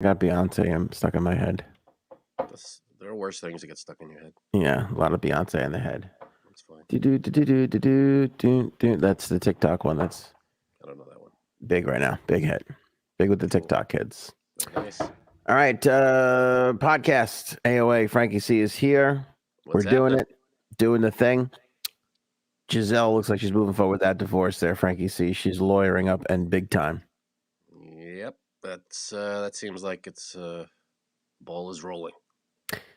I got Beyonce. I'm stuck in my head. There are worse things that get stuck in your head. Yeah, a lot of Beyonce in the head. That's fine. That's the TikTok one. That's I don't know that one. big right now. Big hit. Big with the TikTok kids. Very nice. All right. Podcast AOA. Frankie C is here. We're doing it. Doing the thing. Giselle looks like she's moving forward with that divorce there, Frankie C. She's lawyering up and big time. Yep. That seems like it's ball is rolling.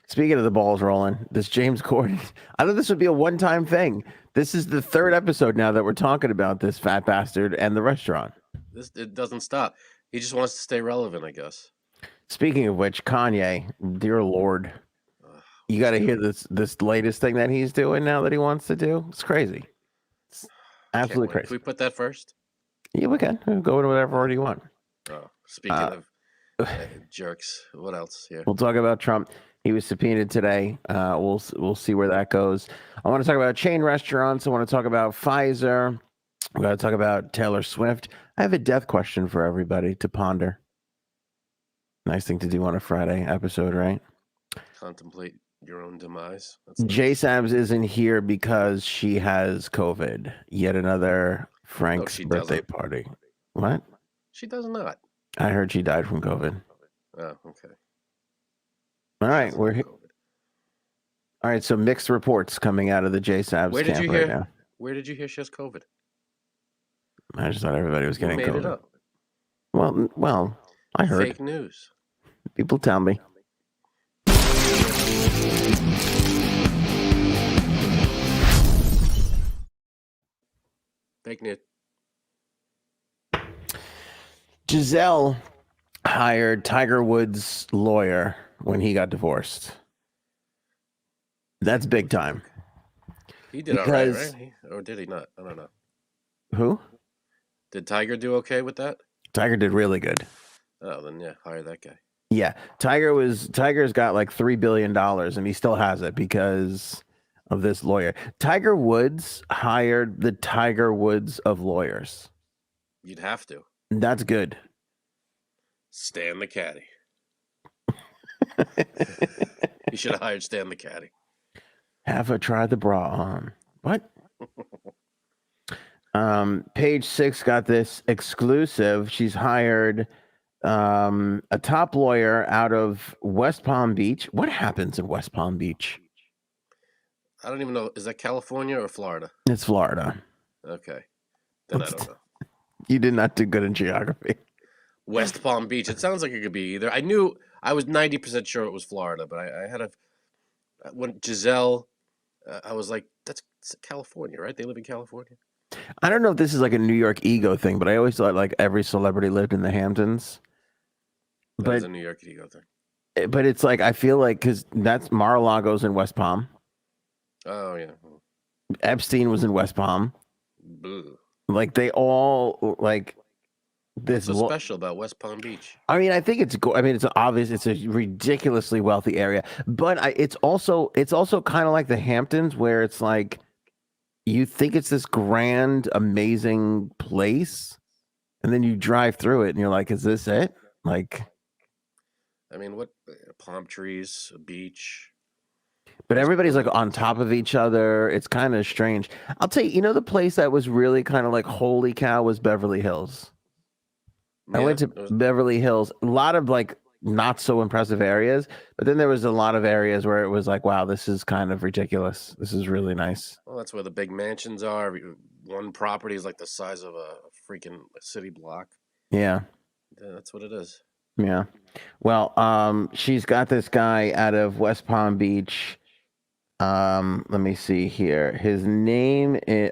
Speaking of the balls rolling, this James Corden, I thought this would be a one-time thing. This is the third episode now that we're talking about this fat bastard and the restaurant. It doesn't stop. He just wants to stay relevant, I guess. Speaking of which, Kanye, dear Lord, you got to hear this latest thing that he's doing now that he wants to do. It's crazy. It's absolutely crazy. Can we put that first? Yeah, we can. We'll go into whatever order you want. Oh, speaking of jerks, what else here? We'll talk about Trump. He was subpoenaed today. We'll see where that goes. I want to talk about chain restaurants. I want to talk about Pfizer. We got to talk about Taylor Swift. I have a death question for everybody to ponder. Nice thing to do on a Friday episode, right? Contemplate your own demise. J Sabs isn't here because she has COVID. Yet another Frank's birthday party. What? She does not. I heard she died from COVID. Oh, okay. All right, we're here. All right, so mixed reports coming out of the J Sabs camp right now. Where did you hear she has COVID? I just thought everybody was getting COVID. It up. Well, I heard. Fake news. People tell me. Fake news. Giselle hired Tiger Woods' lawyer when he got divorced. That's big time. He did all right? Or did he not? I don't know. Who? Did Tiger do okay with that? Tiger did really good. Oh, then yeah, hire that guy. Yeah, Tiger's got like $3 billion, and he still has it because of this lawyer. Tiger Woods hired the Tiger Woods of lawyers. You'd have to. That's good. Stan the caddy. You should have hired Stan the caddy. Have I tried the bra on? What? Page 6 got this exclusive. She's hired a top lawyer out of West Palm Beach. What happens in West Palm Beach? I don't even know. Is that California or Florida? It's Florida. Okay. Then I don't know. You did not do good in geography. West Palm Beach. It sounds like it could be either. I was 90% sure it was Florida, but I had when Giselle, I was like, that's California, right? They live in California. I don't know if this is like a New York ego thing, but I always thought like every celebrity lived in the Hamptons. But it's a New York ego thing. But it's like, I feel like, because that's Mar-a-Lago's in West Palm. Oh, yeah. Epstein was in West Palm. Boo. Like, they all, like, this. What's so special about West Palm Beach? I mean, I think it's obvious. It's a ridiculously wealthy area. But it's also kind of like the Hamptons, where it's like, you think it's this grand, amazing place, and then you drive through it, and you're like, is this it? Like, I mean, what palm trees, a beach. But everybody's like on top of each other. It's kind of strange. I'll tell you, the place that was really kind of like, holy cow, was Beverly Hills. Yeah, I went to Beverly Hills. A lot of like not so impressive areas, but then there was a lot of areas where it was like, wow, this is kind of ridiculous. This is really nice. Well, that's where the big mansions are. One property is like the size of a freaking city block. Yeah. That's what it is. Yeah. Well, she's got this guy out of West Palm Beach. Let me see here. His name is,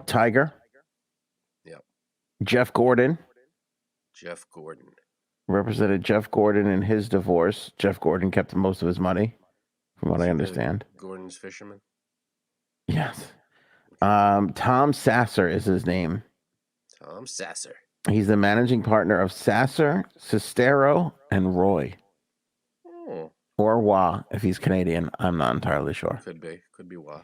Tiger. Yep. Jeff Gordon. Represented Jeff Gordon in his divorce. Jeff Gordon kept most of his money, from what I understand. Gordon's fisherman. Yes. Tom Sasser is his name. Tom Sasser. He's the managing partner of Sasser, Sestero, and Roy. Oh. Or Wah, if he's Canadian. I'm not entirely sure. Could be Wah.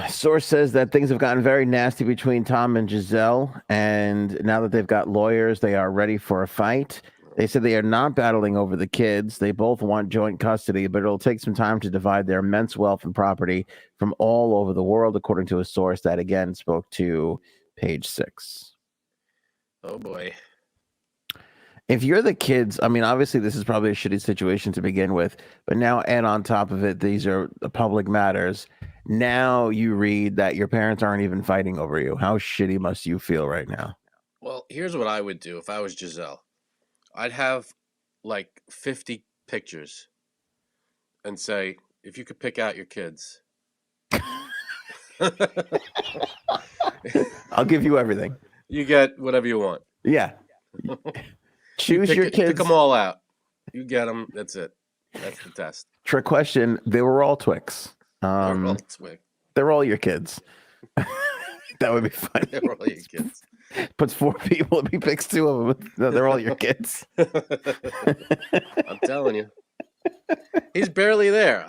Source says that things have gotten very nasty between Tom and Giselle, and now that they've got lawyers, they are ready for a fight. They said they are not battling over the kids. They both want joint custody, but it'll take some time to divide their immense wealth and property from all over the world, according to a source that again spoke to Page 6. Oh boy. If you're the kids, I mean, obviously this is probably a shitty situation to begin with, but now add on top of it, these are public matters. Now you read that your parents aren't even fighting over you. How shitty must you feel right now? Well, here's what I would do if I was Giselle. I'd have like 50 pictures and say, if you could pick out your kids. I'll give you everything. You get whatever you want. Yeah. Choose your kids. Pick them all out. You get them. That's it. That's the test. Trick question. They were all Twix. They're all your kids. That would be funny. They're all your kids. Puts 4 people and he picks 2 of them. No, they're all your kids. I'm telling you. He's barely there.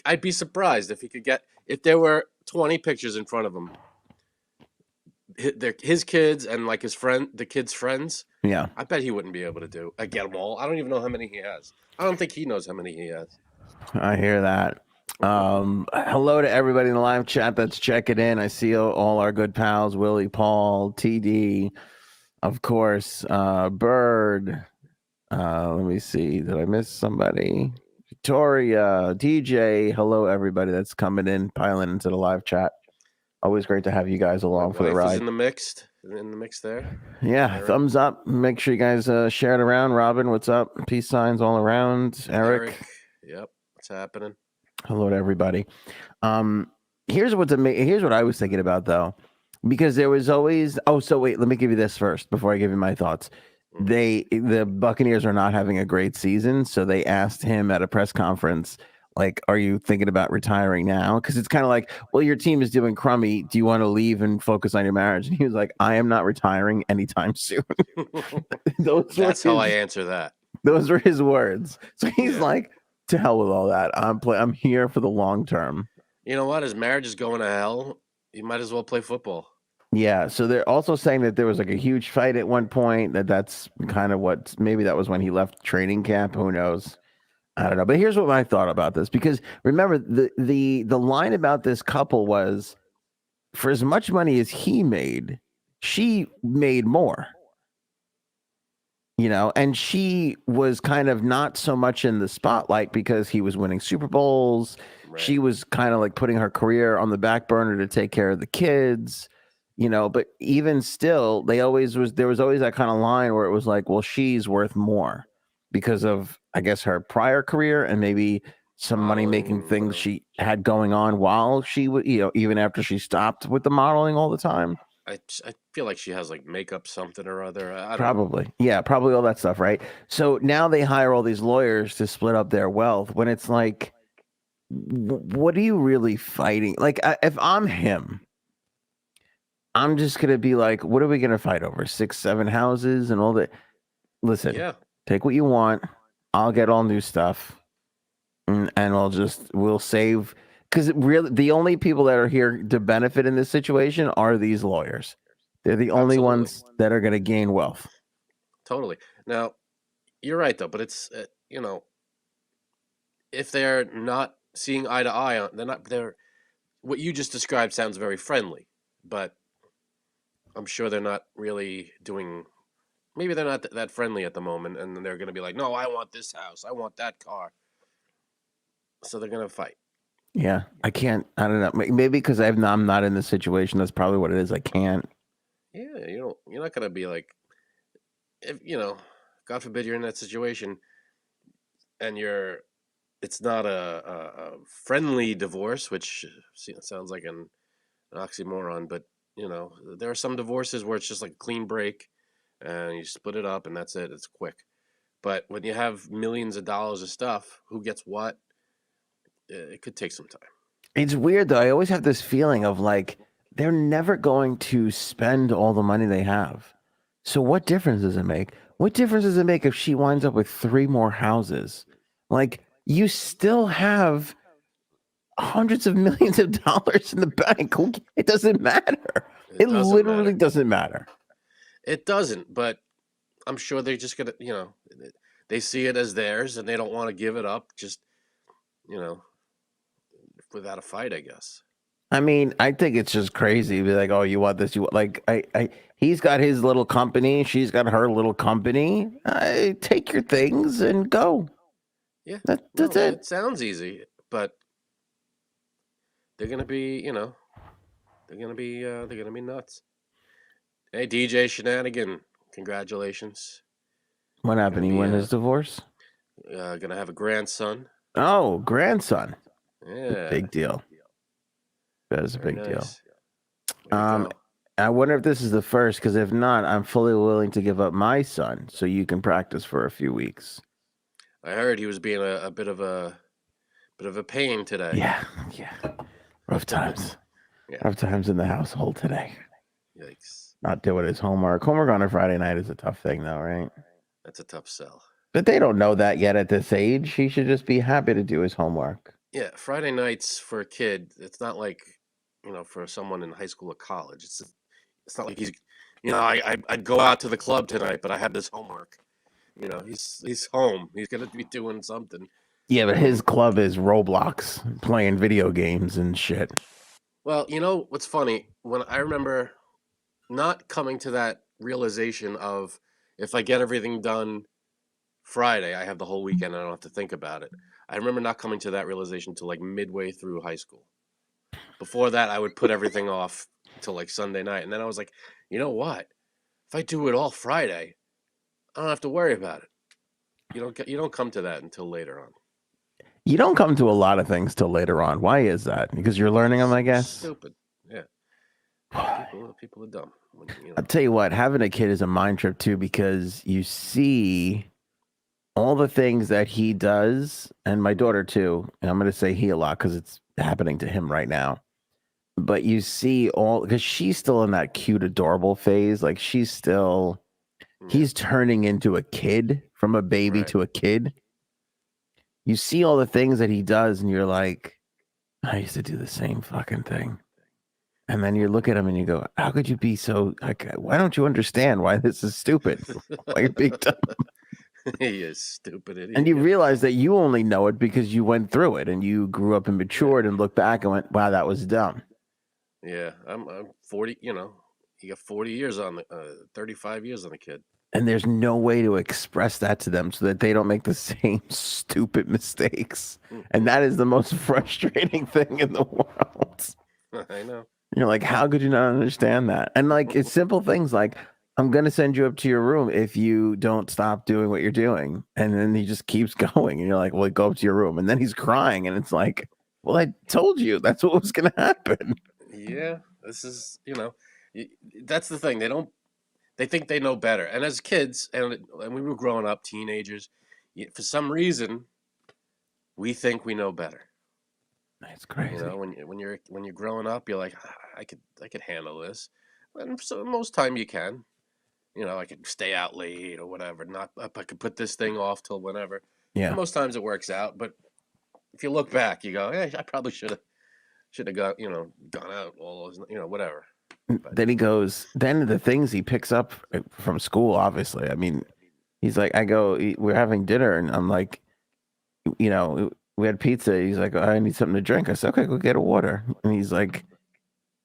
I'd be surprised if he could get, if there were 20 pictures in front of him. His kids and like the kids' friends. Yeah, I bet he wouldn't be able to get them all. I don't even know how many he has. I don't think he knows how many he has. I hear that. Hello to everybody in the live chat that's checking in. I see all our good pals: Willie, Paul, TD, of course, Bird. Let me see. Did I miss somebody? Victoria, DJ. Hello, everybody that's coming in, piling into the live chat. Always great to have you guys along for the ride. Is in the mix there. Yeah, Eric. Thumbs up. Make sure you guys share it around. Robin, what's up? Peace signs all around. Eric. Yep, what's happening? Hello to everybody. Here's what I was thinking about though, because there was always. Oh, so wait, let me give you this first before I give you my thoughts. The Buccaneers are not having a great season, so they asked him at a press conference, like, are you thinking about retiring now? Because it's kind of like, well, your team is doing crummy. Do you want to leave and focus on your marriage? And he was like, I am not retiring anytime soon. That's how I answer that. Those were his words. So he's like, to hell with all that. I'm here for the long term. You know what? His marriage is going to hell. You might as well play football. Yeah. So they're also saying that there was like a huge fight at one point. That's kind of what, maybe that was when he left training camp. Who knows? I don't know. But here's what I thought about this, because remember the line about this couple was, for as much money as he made, she made more. You know, and she was kind of not so much in the spotlight because he was winning Super Bowls. Right. She was kind of like putting her career on the back burner to take care of the kids, you know, but even still, there was always that kind of line where it was like, well, she's worth more because of, I guess, her prior career and maybe some money-making things she had going on while she would, you know, even after she stopped with the modeling all the time. I feel like she has like makeup something or other. Probably. Yeah, probably all that stuff, right? So now they hire all these lawyers to split up their wealth when it's like, what are you really fighting? Like, if I'm him, I'm just going to be like, what are we going to fight over? 6, 7 houses and all that? Listen, take what you want. I'll get all new stuff. And we'll save. Because really, the only people that are here to benefit in this situation are these lawyers. They're the only ones that are going to gain wealth. Totally. Now, you're right, though. But it's, you know, if they're not seeing eye to eye, what you just described sounds very friendly. But I'm sure they're not really doing, maybe they're not that friendly at the moment. And they're going to be like, no, I want this house. I want that car. So they're going to fight. Yeah, I don't know. Maybe because I'm not in this situation. That's probably what it is. I can't. Yeah, you're not gonna be like, if God forbid you're in that situation, and it's not a friendly divorce, which sounds like an oxymoron. But there are some divorces where it's just like a clean break, and you split it up, and that's it. It's quick. But when you have millions of dollars of stuff, who gets what? It could take some time. It's weird though. I always have this feeling of like they're never going to spend all the money they have. So what difference does it make? What difference does it make if she winds up with 3 more houses? Like, you still have hundreds of millions of dollars in the bank. It doesn't matter. It literally doesn't matter. It doesn't, but I'm sure they're just gonna, they see it as theirs and they don't want to give it up. Just, you know, without a fight, I guess. I mean, I think it's just crazy. Be like, oh, you want this? You want, like, he's got his little company. She's got her little company. Take your things and go. Yeah, That's it. It sounds easy, but they're gonna be, they're gonna be nuts. Hey, DJ Shenanigan, congratulations. What happened? He won his divorce. Gonna have a grandson. Oh, grandson. Yeah, big deal. That is a big deal. Go. I wonder if this is the first, because if not, I'm fully willing to give up my son so you can practice for a few weeks. I heard he was being a bit of a pain today. Yeah. Rough times. Rough times in the household today. Yikes. Not doing his homework. Homework on a Friday night is a tough thing, though, right? That's a tough sell. But they don't know that yet at this age. He should just be happy to do his homework. Yeah, Friday nights for a kid, it's not like, for someone in high school or college. It's not like he's, I'd go out to the club tonight, but I have this homework. He's home. He's gonna be doing something. Yeah, but his club is Roblox, playing video games and shit. Well, what's funny? When I remember not coming to that realization of, if I get everything done Friday, I have the whole weekend. I don't have to think about it. I remember not coming to that realization till like midway through high school. Before that, I would put everything off till like Sunday night, and then I was like, you know what? If I do it all Friday, I don't have to worry about it. You don't come to that until later on. You don't come to a lot of things till later on. Why is that? Because you're learning them, I guess. Stupid. Yeah. People are dumb. I'll tell you what, having a kid is a mind trip too, because you see all the things that he does, and my daughter too. And I'm going to say he a lot because it's happening to him right now. But you see because she's still in that cute, adorable phase. Like he's turning into a kid, from a baby to a kid. You see all the things that he does, and you're like, I used to do the same fucking thing. And then you look at him and you go, how could you be so, like, why don't you understand why this is stupid? Why you're being dumb? He is stupid idiot. And you realize that you only know it because you went through it and you grew up and matured and looked back and went, wow, that was dumb. Yeah, I'm 40, you got 40 years on 35 years on the kid. And there's no way to express that to them so that they don't make the same stupid mistakes. And that is the most frustrating thing in the world. I know. You're like, how could you not understand that? And like, it's simple things like, I'm going to send you up to your room if you don't stop doing what you're doing. And then he just keeps going. And you're like, well, go up to your room. And then he's crying. And it's like, well, I told you that's what was going to happen. Yeah, this is, that's the thing. They think they know better. And as kids, and we were growing up, teenagers, for some reason, we think we know better. That's crazy. When you're growing up, you're like, I could handle this. And so most time you can. I could stay out late or whatever. Not I could put this thing off till whenever. Yeah. And most times it works out, but if you look back, you go, hey, I probably should have gone out all those, whatever. But then he goes, then the things he picks up from school, obviously. I mean, he's like, we're having dinner, and I'm like, we had pizza. He's like, I need something to drink. I said, okay, go get a water. And he's like,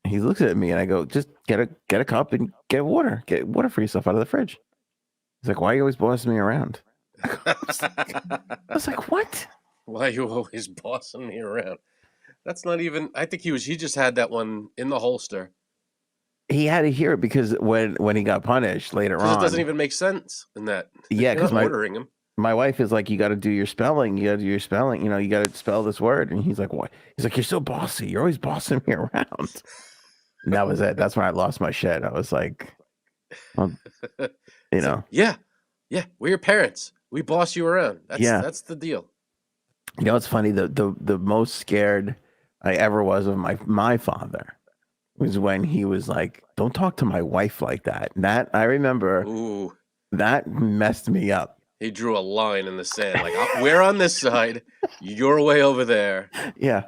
he looks at me, and I go, just get a cup and get water. Get water for yourself out of the fridge. He's like, why are you always bossing me around? I was like, what? Why are you always bossing me around? That's not even. I think he just had that one in the holster. He had to hear it because when he got punished later on, it doesn't even make sense in that. Yeah, because ordering him. My wife is like, you got to do your spelling. You got to do your spelling. You got to spell this word. And he's like, what? He's like, you're so bossy. You're always bossing me around. And that was it. That's when I lost my shit. I was like, well, Yeah. We're your parents. We boss you around. That's the deal. It's funny. The most scared I ever was of my father was when he was like, don't talk to my wife like that. And that I remember. Ooh. That messed me up. He drew a line in the sand. Like, we're on this side. You're way over there. Yeah.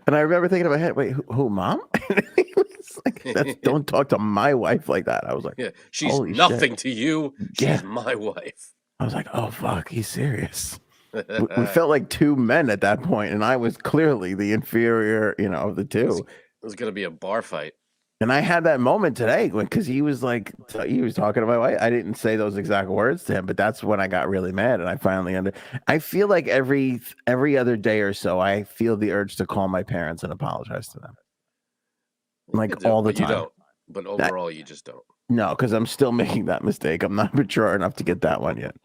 And I remember thinking in my head, wait, who mom? It's like, don't talk to my wife like that. I was like, Yeah, she's holy shit. nothing to you. Yeah. She's my wife. I was like, oh fuck, he's serious. We felt like two men at that point, and I was clearly the inferior, of the It was, two. it was gonna be a bar fight. And I had that moment today because he was like, he was talking to my wife. I didn't say those exact words to him, but that's when I got really mad, and I finally I feel like every other day or so, I feel the urge to call my parents and apologize to them, You like could do all it, the but you time. don't. But overall, you just don't. No, because I'm still making that mistake. I'm not mature enough to get that one yet.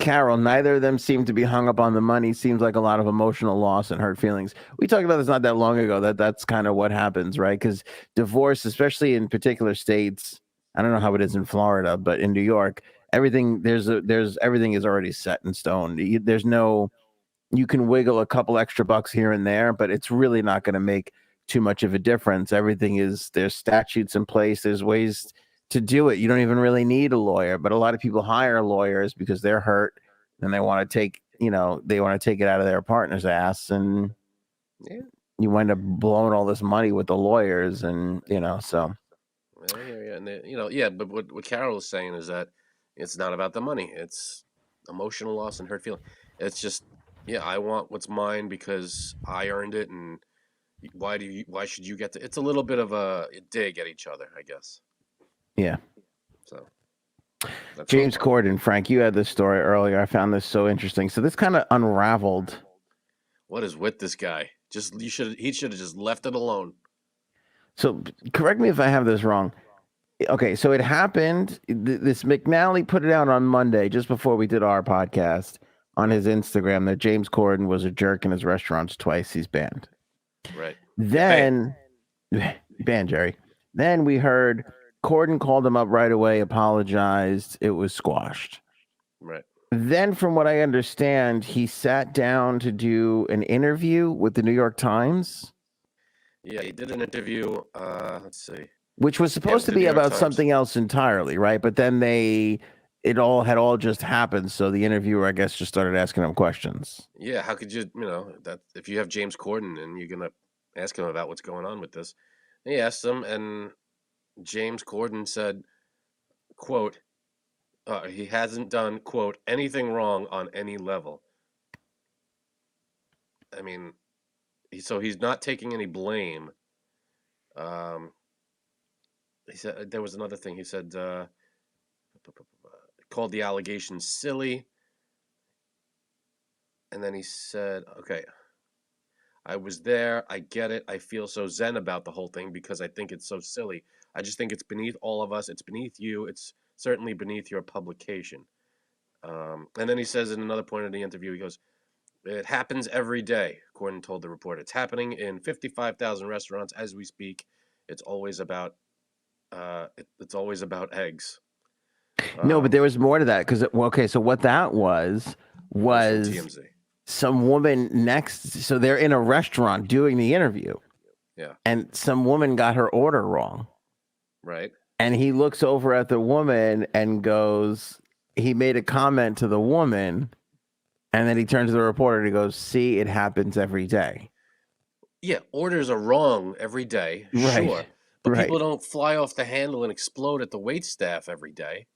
Carol, neither of them seem to be hung up on the money. Seems like a lot of emotional loss and hurt feelings. We talked about this not that long ago. That's kind of what happens, right? Because divorce, especially in particular states, I don't know how it is in Florida, but in New York, everything there's everything is already set in stone. There's no you can wiggle a couple extra bucks here and there, but it's really not going to make too much of a difference. Everything is there's statutes in place, there's ways to do it. You don't even really need a lawyer, but a lot of people hire lawyers because they're hurt and they want to take it out of their partner's ass, and Yeah, you wind up blowing all this money with the lawyers, and so I hear you. And yeah. But what Carol is saying is that it's not about the money. It's emotional loss and hurt feeling. It's just, yeah, I want what's mine because I earned it, and why should you get to? It's a little bit of a dig at each other, I guess. yeah. So that's all. James Corden, Frank, you had this story earlier. I found this so interesting. So this kind of unraveled. What is with this guy? Just he should have just left it alone. So correct me if I have this wrong. Okay, so it happened. This McNally put it out on Monday, just before we did our podcast, on his Instagram, that James Corden was a jerk in his restaurants twice. He's banned. Right. Then, banned Jerry. Then we heard Corden called him up right away, apologized. It was squashed. Right. Then, from what I understand, he sat down to do an interview with the New York Times. Yeah, he did an interview. Let's see. Which was supposed to be about something else entirely, right? But then it all just happened. So the interviewer, I guess, just started asking him questions. Yeah, how could you, that if you have James Corden and you're gonna ask him about what's going on with this? And he asked him, and James Corden said, "quote He hasn't done quote anything wrong on any level." I mean, so he's not taking any blame. Um, he said there was another thing. He said called the allegations silly, and then he said, "Okay, I was there. I get it. I feel so zen about the whole thing because I think it's so silly. I just think it's beneath all of us. It's beneath you. It's certainly beneath your publication." And then he says in another point of the interview, he goes, "It happens every day," Corden told the reporter. "It's happening in 55,000 restaurants as we speak. It's always about it's always about eggs." No, but there was more to that because, okay, so what that was from TMZ. some woman next. So they're in a restaurant doing the interview. Yeah. And some woman got her order wrong. Right. And he looks over at the woman and goes, he made a comment to the woman. And then he turns to the reporter and he goes, "See, it happens every day." Yeah, orders are wrong every day, Right. sure. But Right. people don't fly off the handle and explode at the wait staff every day.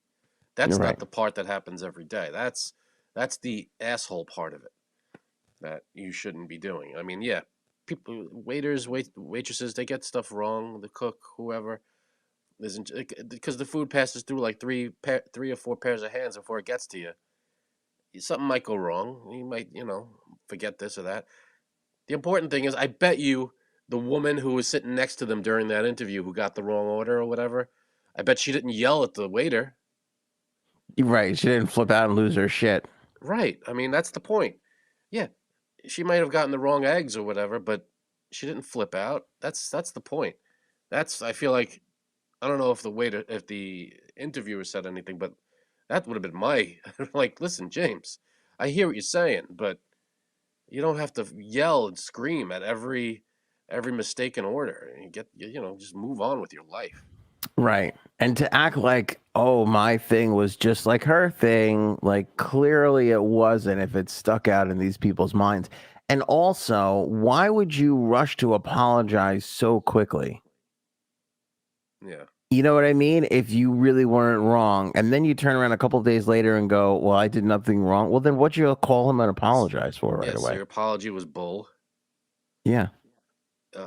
That's Right. not the part that happens every day. That's the asshole part of it that you shouldn't be doing. I mean, yeah, people, waiters, waitresses, they get stuff wrong. The cook, whoever, isn't because the food passes through like three or four pairs of hands before it gets to you. Something might go wrong. You might, forget this or that. The important thing is, I bet you the woman who was sitting next to them during that interview who got the wrong order or whatever, I bet she didn't yell at the waiter. Right. She didn't flip out and lose her shit. Right. I mean, that's the point. Yeah, she might have gotten the wrong eggs or whatever, but she didn't flip out. That's the point. I feel like, I don't know if the interviewer said anything, but that would have been my like, listen, James, I hear what you're saying, but you don't have to yell and scream at every mistaken order. And just move on with your life. Right. And to act like, oh, my thing was just like her thing, like clearly it wasn't if it stuck out in these people's minds. And also, why would you rush to apologize so quickly? Yeah. You know what I mean? If you really weren't wrong, and then you turn around a couple of days later and go, "Well, I did nothing wrong." Well, then what you call him and apologize for right So away? your apology was bull, Yeah.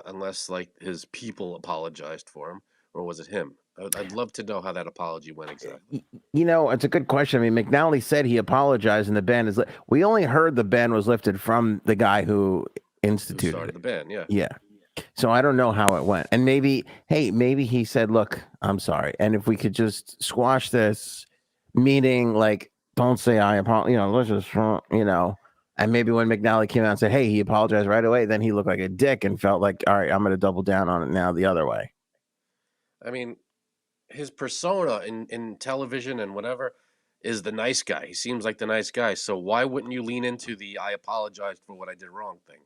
unless like his people apologized for him, or was it him? I'd love to know how that apology went exactly. You know, it's a good question. I mean, McNally said he apologized, and the ban is. We only heard the ban was lifted from the guy who Who instituted started it. the ban? Yeah. Yeah. So I don't know how it went. And maybe, hey, maybe he said, "Look, I'm sorry, and if we could just squash this meeting, like, don't say I apologize. Let's just, you know." And maybe when McNally came out and said, "Hey," he apologized right away. Then he looked like a dick and felt like, "All right, I'm going to double down on it now the other way." I mean, his persona in television and whatever is the nice guy. He seems like the nice guy. So why wouldn't you lean into the "I apologized for what I did wrong" thing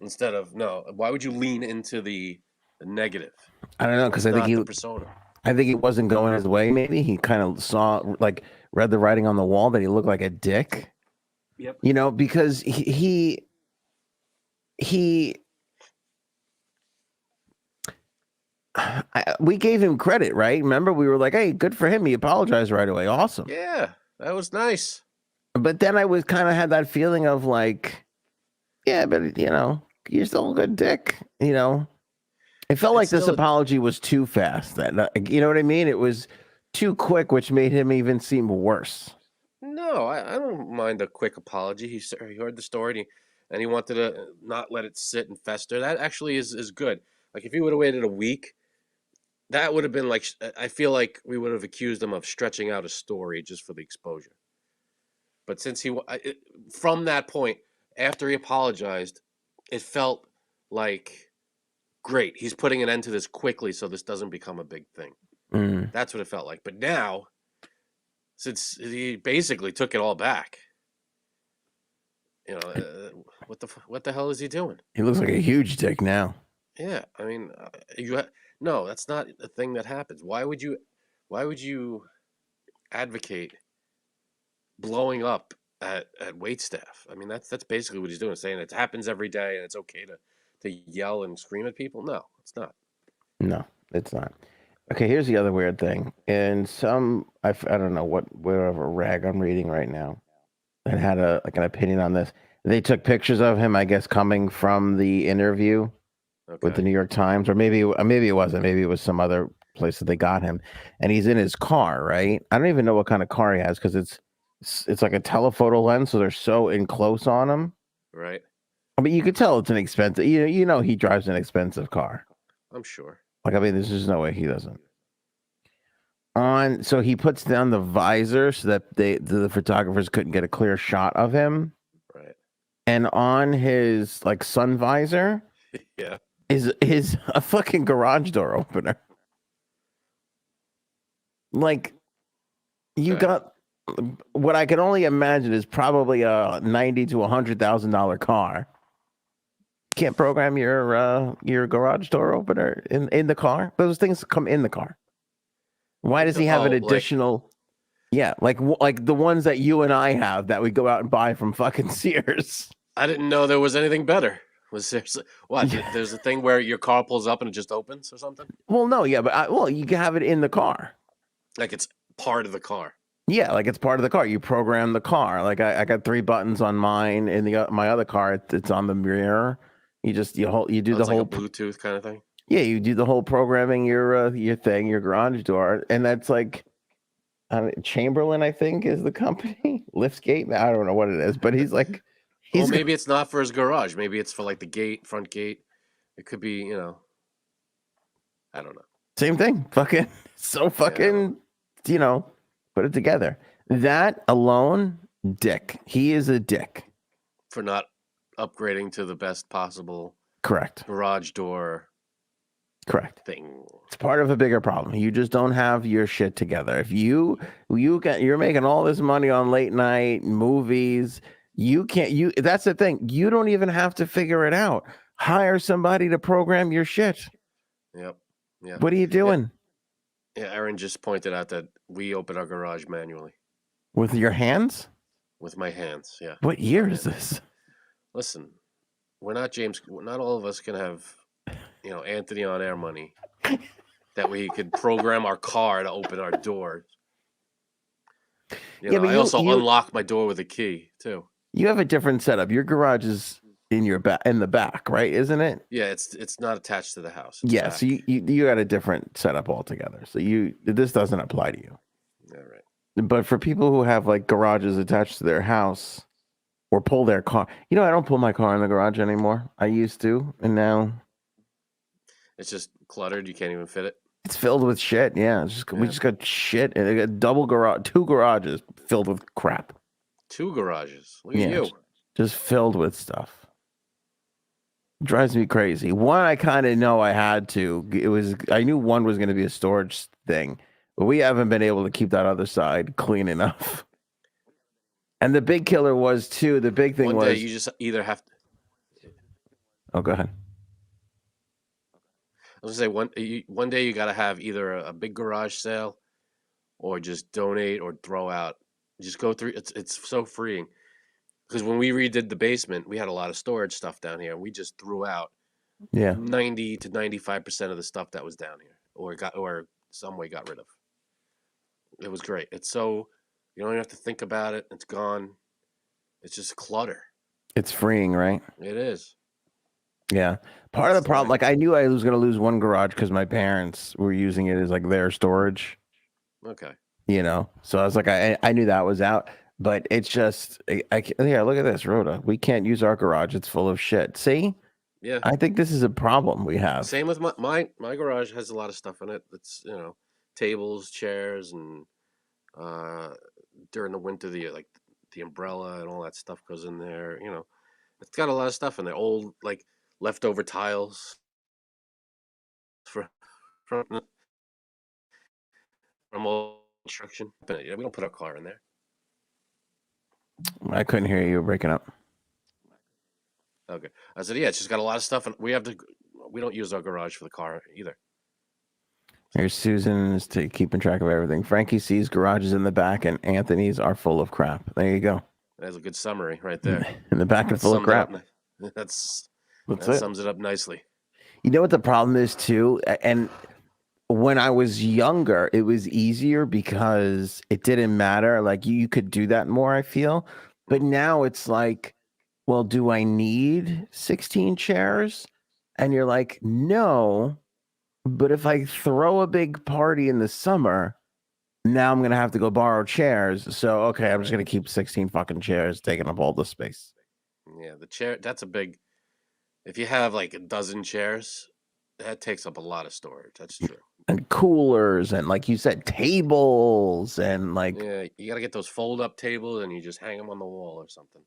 instead of no? Why would you lean into the negative? I don't know because That's not the persona. I think he wasn't going his way. Maybe he kind of saw, like, read the writing on the wall that he looked like a dick. Yep. Because he we gave him credit, right? Remember, we were like, "Hey, good for him. He apologized right away. Awesome." Yeah, that was nice. But then I was kind of had that feeling of like, yeah, but you're still a good dick. It felt like It's this still apology was too fast. That you know what I mean? It was too quick, which made him even seem worse. no. I don't mind a quick apology. He heard the story and he wanted to not let it sit and fester. That actually is good. Like if he would have waited a week, that would have been like I feel like we would have accused him of stretching out a story just for the exposure. But since from that point after he apologized, it felt like great. He's putting an end to this quickly so this doesn't become a big thing. Mm. That's what it felt like. But now, since he basically took it all back, what the hell is he doing? He looks like a huge dick now. Yeah, I mean, no, that's not a thing that happens. Why would you advocate blowing up at wait staff? I mean, that's basically what he's doing, saying it happens every day and it's okay to yell and scream at people. No, it's not. No, it's not. Okay, here's the other weird thing. In I don't know whatever rag I'm reading right now that had an opinion on this. They took pictures of him, I guess, coming from the interview with the Okay, New York Times, or maybe it wasn't. Maybe it was some other place that they got him, and he's in his car, right? I don't even know what kind of car he has because it's like a telephoto lens, so they're so in close on him. right? I mean, you could tell it's an expensive. He drives an expensive car. I'm sure. Like, I mean, there's just no way he doesn't. So he puts down the visor so that the photographers couldn't get a clear shot of him, Right. and on his like sun visor Yeah. is a fucking garage door opener. Like, you Okay. got what I can only imagine is probably a $90,000 to $100,000 car. Can't program your garage door opener in the car. Those things come in the car. Why does he have an additional? Yeah, like the ones that you and I have that we go out and buy from fucking Sears. I didn't know there was anything better. Was there what? There's a thing where your car pulls up and it just opens or something? Well, no, yeah, but you can have it in the car. Like it's part of the car. Yeah, like it's part of the car. You program the car. Like I got 3 buttons on mine. In my other car, it's on the mirror. You do the whole like a Bluetooth kind of thing. Yeah, you do the whole programming your thing, your garage door, and that's like Chamberlain, I think, is the company. Liftgate. I don't know what it is, but he's like, Well, maybe it's not for his garage. Maybe it's for like the front gate. It could be, I don't know. Same thing. Fucking so fucking, put it together. That alone, dick. He is a dick. For not upgrading to the best possible Correct. garage door. Correct. Thing. It's part of a bigger problem. You just don't have your shit together. If you're making all this money on late night movies, that's the thing. You don't even have to figure it out. Hire somebody to program your shit. Yep. Yeah. What are you doing? Yeah, Aaron just pointed out that we open our garage manually With your hands? with my hands. Yeah. What With our year is hands. this? Listen, we're not James. Not all of us can have, Anthony on air money that we could program our car to open our door. Yeah, but I also unlock my door with a key too. you have a different setup. Your garage is in the back, right? Isn't it? Yeah, it's not attached to the house. It's Yeah, back. so you got a different setup altogether. So this doesn't apply to you. Yeah, right. But for people who have like garages attached to their house or pull their car, I don't pull my car in the garage anymore. I used to, and now it's just cluttered. You can't even fit it. It's filled with shit. Yeah, we just got shit, and a double garage, 2 garages filled with crap. 2 garages. Look at you. Just filled with stuff. Drives me crazy. One, I kind of know I had to. I knew one was going to be a storage thing, but we haven't been able to keep that other side clean enough. And the big killer was too. The big thing was one day you just either have to. Oh, go ahead. I was gonna say one day you got to have either a big garage sale, or just donate or throw out. Just go through. It's so freeing. Because when we redid the basement, we had a lot of storage stuff down here. We just threw out 90 to 95% of the stuff that was down here, or some way got rid of. It was great. It's so you don't even have to think about it. It's gone. It's just clutter. It's freeing, right? It is. Yeah. Part of the problem, like I knew I was going to lose one garage because my parents were using it as like their storage. Okay. So I was like, I knew that was out. But it's just, look at this, Rhoda. We can't use our garage. It's full of shit. See? Yeah. I think this is a problem we have. Same with my garage has a lot of stuff in it. It's, tables, chairs, and during the winter, the umbrella and all that stuff goes in there. It's got a lot of stuff in there. Old, like, leftover tiles from old construction. But, we don't put our car in there. I couldn't hear you. You were breaking up. Okay. I said, yeah, it's just got a lot of stuff, and we don't use our garage for the car either. Here's Susan is keeping track of everything. Frankie C's garage is in the back, and Anthony's are full of crap. There you go. That's a good summary right there. In the back and full of crap. That sums it up nicely. You know what the problem is too? And when I was younger, it was easier because it didn't matter. Like you could do that more, I feel. But now it's like, well, do I need 16 chairs? And you're like, no. But if I throw a big party in the summer, now I'm going to have to go borrow chairs. So, okay, I'm just going to keep 16 fucking chairs taking up all the space. Yeah, the chair, that's a big, if you have like a dozen chairs, that takes up a lot of storage. That's true. And coolers and, like you said, tables and like. Yeah, you got to get those fold-up tables and you just hang them on the wall or something.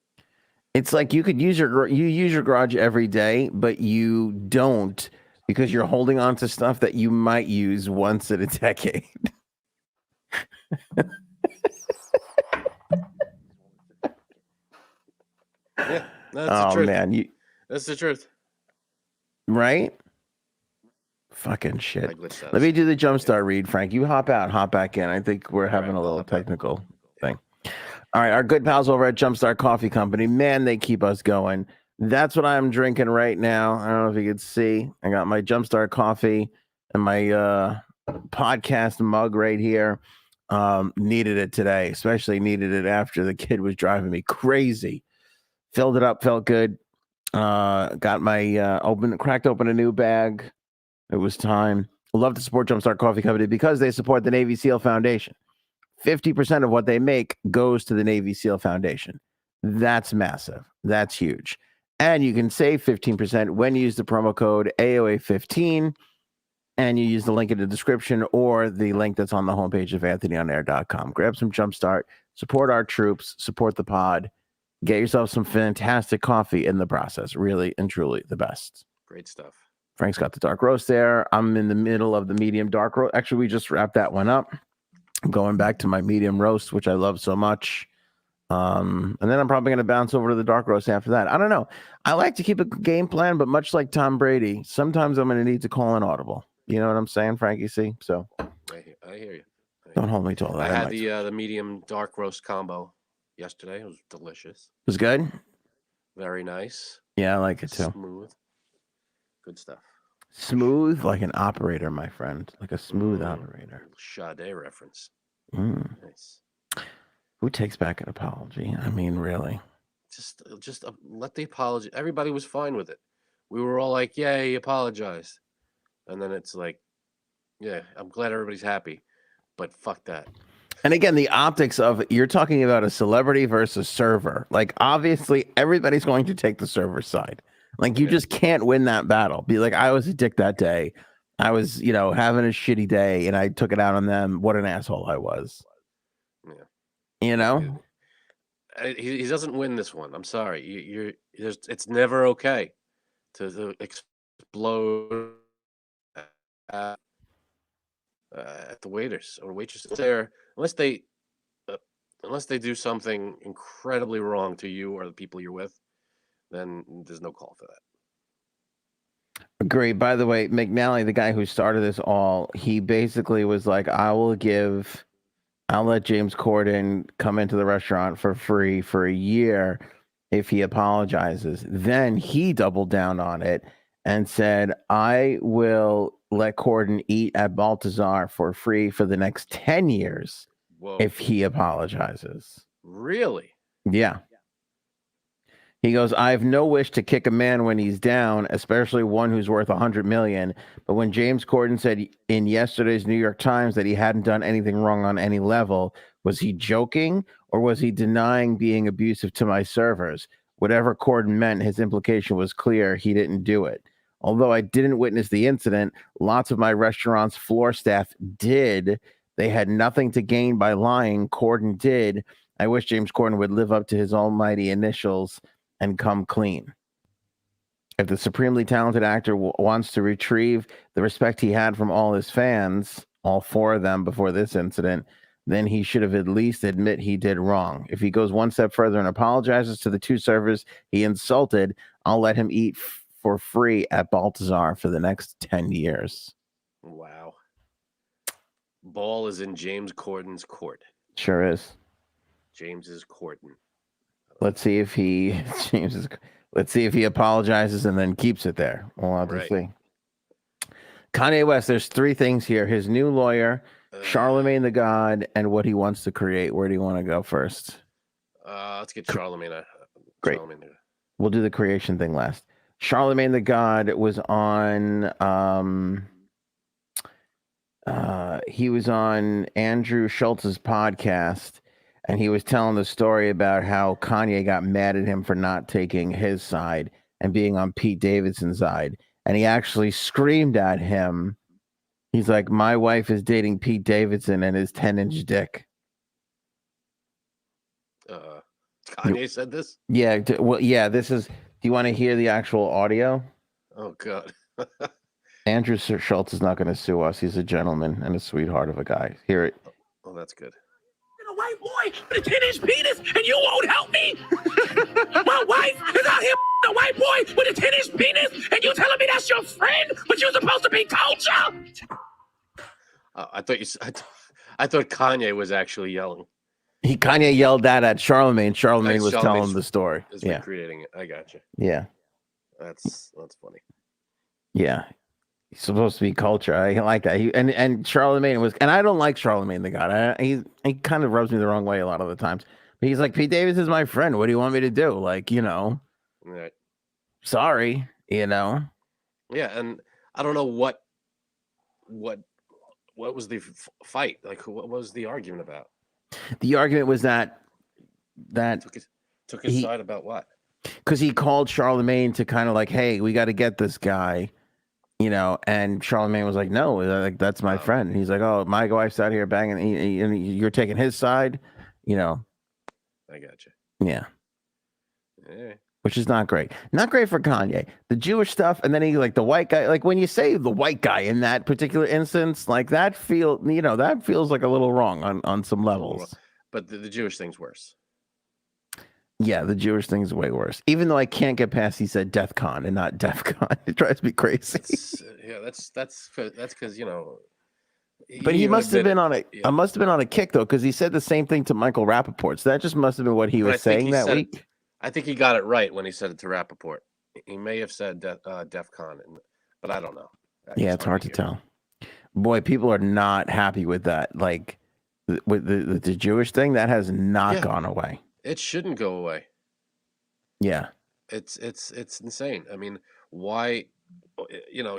It's like you use your garage every day, but you don't because you're holding on to stuff that you might use once in a decade. Yeah, that's the truth. Man, that's the truth. Right? Fucking shit. Let me do the jumpstart read, Frank. You hop out, hop back in. I think we're having a little technical thing. All right, our good pals over at Jumpstart Coffee Company, man, they keep us going. That's what I'm drinking right now. I don't know if you can see. I got my Jumpstart coffee and my podcast mug right here. Needed it today, especially needed it after the kid was driving me crazy. Filled it up, felt good. Got my cracked open a new bag. It was time. Love to support Jumpstart Coffee Company because they support the Navy SEAL Foundation. 50% of what they make goes to the Navy SEAL Foundation. That's massive. That's huge. And you can save 15% when you use the promo code AOA15 and you use the link in the description or the link that's on the homepage of anthonyonair.com. Grab some Jumpstart, support our troops, support the pod, get yourself some fantastic coffee in the process. Really and truly the best. Great stuff. Frank's got the dark roast there. I'm in the middle of the medium dark roast. Actually, we just wrapped that one up. I'm going back to my medium roast, which I love so much. And then I'm probably going to bounce over to the dark roast after that. I don't know. I like to keep a game plan, but much like Tom Brady, sometimes I'm going to need to call an audible. You know what I'm saying, Frankie C? So I hear you. Don't hold me to all that. I had the medium dark roast combo yesterday. It was delicious. It was good? Very nice. Yeah, I like it too. Smooth. Good stuff. Smooth like an operator, my friend. Like a smooth operator. Sade reference. Nice. Who takes back an apology? I mean, really. Just let the apology. Everybody was fine with it. We were all like, "Yeah, he apologized," and then it's like, "Yeah, I'm glad everybody's happy," but fuck that. And again, the optics of you're talking about a celebrity versus server. Like, obviously, everybody's going to take the server side. Like, you just can't win that battle. Be like, I was a dick that day. I was, having a shitty day, and I took it out on them. What an asshole I was. Yeah. He doesn't win this one. I'm sorry. It's never okay to explode at the waiters or waitresses there unless they do something incredibly wrong to you or the people you're with. Then there's no call for that. Great. By the way, McNally, the guy who started this all, he basically was like, I'll let James Corden come into the restaurant for free for a year if he apologizes. Then he doubled down on it and said, I will let Corden eat at Baltazar for free for the next 10 years if he apologizes. Really? Yeah. He goes, I have no wish to kick a man when he's down, especially one who's worth $100 million. But when James Corden said in yesterday's New York Times that he hadn't done anything wrong on any level, was he joking or was he denying being abusive to my servers? Whatever Corden meant, his implication was clear. He didn't do it. Although I didn't witness the incident, lots of my restaurant's floor staff did. They had nothing to gain by lying. Corden did. I wish James Corden would live up to his almighty initials and come clean. If the supremely talented actor wants to retrieve the respect he had from all his fans, all four of them before this incident, then he should have at least admit he did wrong. If he goes one step further and apologizes to the two servers he insulted, I'll let him eat for free at Baltazar for the next 10 years. Wow. Ball is in James Corden's court. Sure is. James is Corden. Let's see if he apologizes and then keeps it there. We'll have to see. Kanye West, there's three things here. His new lawyer, Charlemagne the God, and what he wants to create. Where do you want to go first? Let's get Charlemagne. Great. We'll do the creation thing last. Charlemagne the God was on he was on Andrew Schultz's podcast. And he was telling the story about how Kanye got mad at him for not taking his side and being on Pete Davidson's side. And he actually screamed at him. He's like, my wife is dating Pete Davidson and his 10-inch dick. Kanye said this? Yeah. Well, yeah, this is, do you want to hear the actual audio? Oh, God. Andrew Schultz is not going to sue us. He's a gentleman and a sweetheart of a guy. Hear it. Oh, that's good. A white boy with a 10-inch penis and you won't help me? My wife is out here a white boy with a 10-inch penis and you telling me that's your friend, but you're supposed to be culture? I thought Kanye was actually yelling. Kanye yelled that at Charlemagne. Charlemagne was telling him the story. Yeah, creating it. I got you. Yeah, that's funny. Yeah. He's supposed to be culture. I like that. And Charlemagne was, and I don't like Charlemagne the God. He kind of rubs me the wrong way a lot of the times. But he's like, Pete Davis is my friend. What do you want me to do? Like, Right. Sorry, Yeah, and I don't know what was the fight? Like, what was the argument about? The argument was that took his side about what? Because he called Charlemagne to kind of like, hey, we got to get this guy. And Charlemagne was like, no, like that's my friend. And he's like, oh, my wife's out here banging, and you're taking his side, I got you. Yeah. Which is not great. Not great for Kanye. The Jewish stuff, and then he like the white guy. Like when you say the white guy in that particular instance, like that feels like a little wrong on some levels. But the Jewish thing's worse. Yeah, the Jewish thing is way worse. Even though I can't get past he said Death Con and not Def Con. It drives me crazy. That's because But he must have been on Yeah. I must have been on a kick though, because he said the same thing to Michael Rappaport. So that just must have been what he But I was think saying he that said week. I think he got it right when he said it to Rappaport. He may have said DEF CON, but I don't know. Yeah, it's hard to tell. Boy, people are not happy with that. Like with the Jewish thing, that has not gone away. It shouldn't go away. Yeah. It's insane. I mean, why?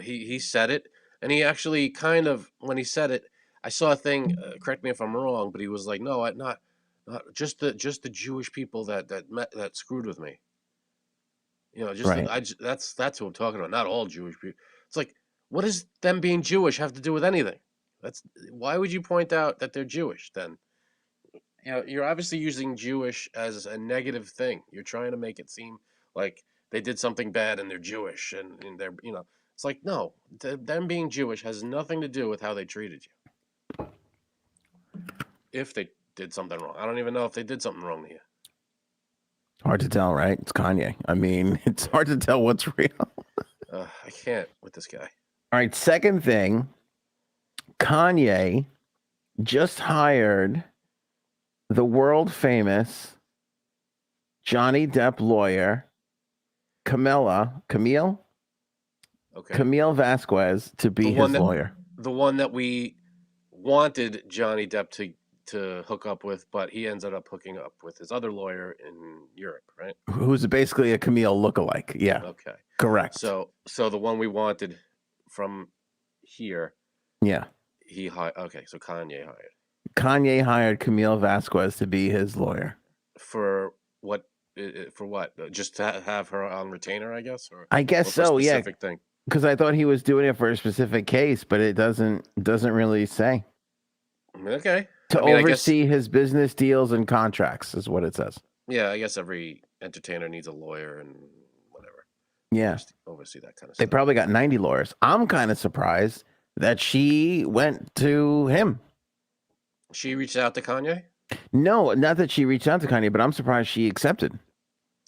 He said it, and he actually kind of when he said it, I saw a thing. Correct me if I'm wrong, but he was like, "No, not just the Jewish people that screwed with me." Right. That's what I'm talking about. Not all Jewish people. It's like, what does them being Jewish have to do with anything? Why would you point out that they're Jewish then? You're obviously using Jewish as a negative thing. You're trying to make it seem like they did something bad and they're Jewish and they're it's like no, them being Jewish has nothing to do with how they treated you. If they did something wrong, I don't even know if they did something wrong to you. Hard to tell, right? It's Kanye. I mean, it's hard to tell what's real. I can't with this guy. All right, second thing, Kanye just hired the world famous Johnny Depp lawyer, Camille Vasquez, to be his lawyer. The one that we wanted Johnny Depp to hook up with, but he ended up hooking up with his other lawyer in Europe, right? Who's basically a Camille lookalike. Yeah. Okay. Correct. So the one we wanted from here. Yeah. So Kanye hired Camille Vasquez to be his lawyer. For what? For what? Just to have her on retainer, I guess. Or I guess so. Yeah. Thing. Because I thought he was doing it for a specific case, but it doesn't really say. Okay. To oversee his business deals and contracts is what it says. Yeah, I guess every entertainer needs a lawyer and whatever. Yeah. Oversee that kind of stuff. They probably got 90 lawyers. I'm kind of surprised that she went to him. She reached out to Kanye? No, not that she reached out to Kanye, but I'm surprised she accepted.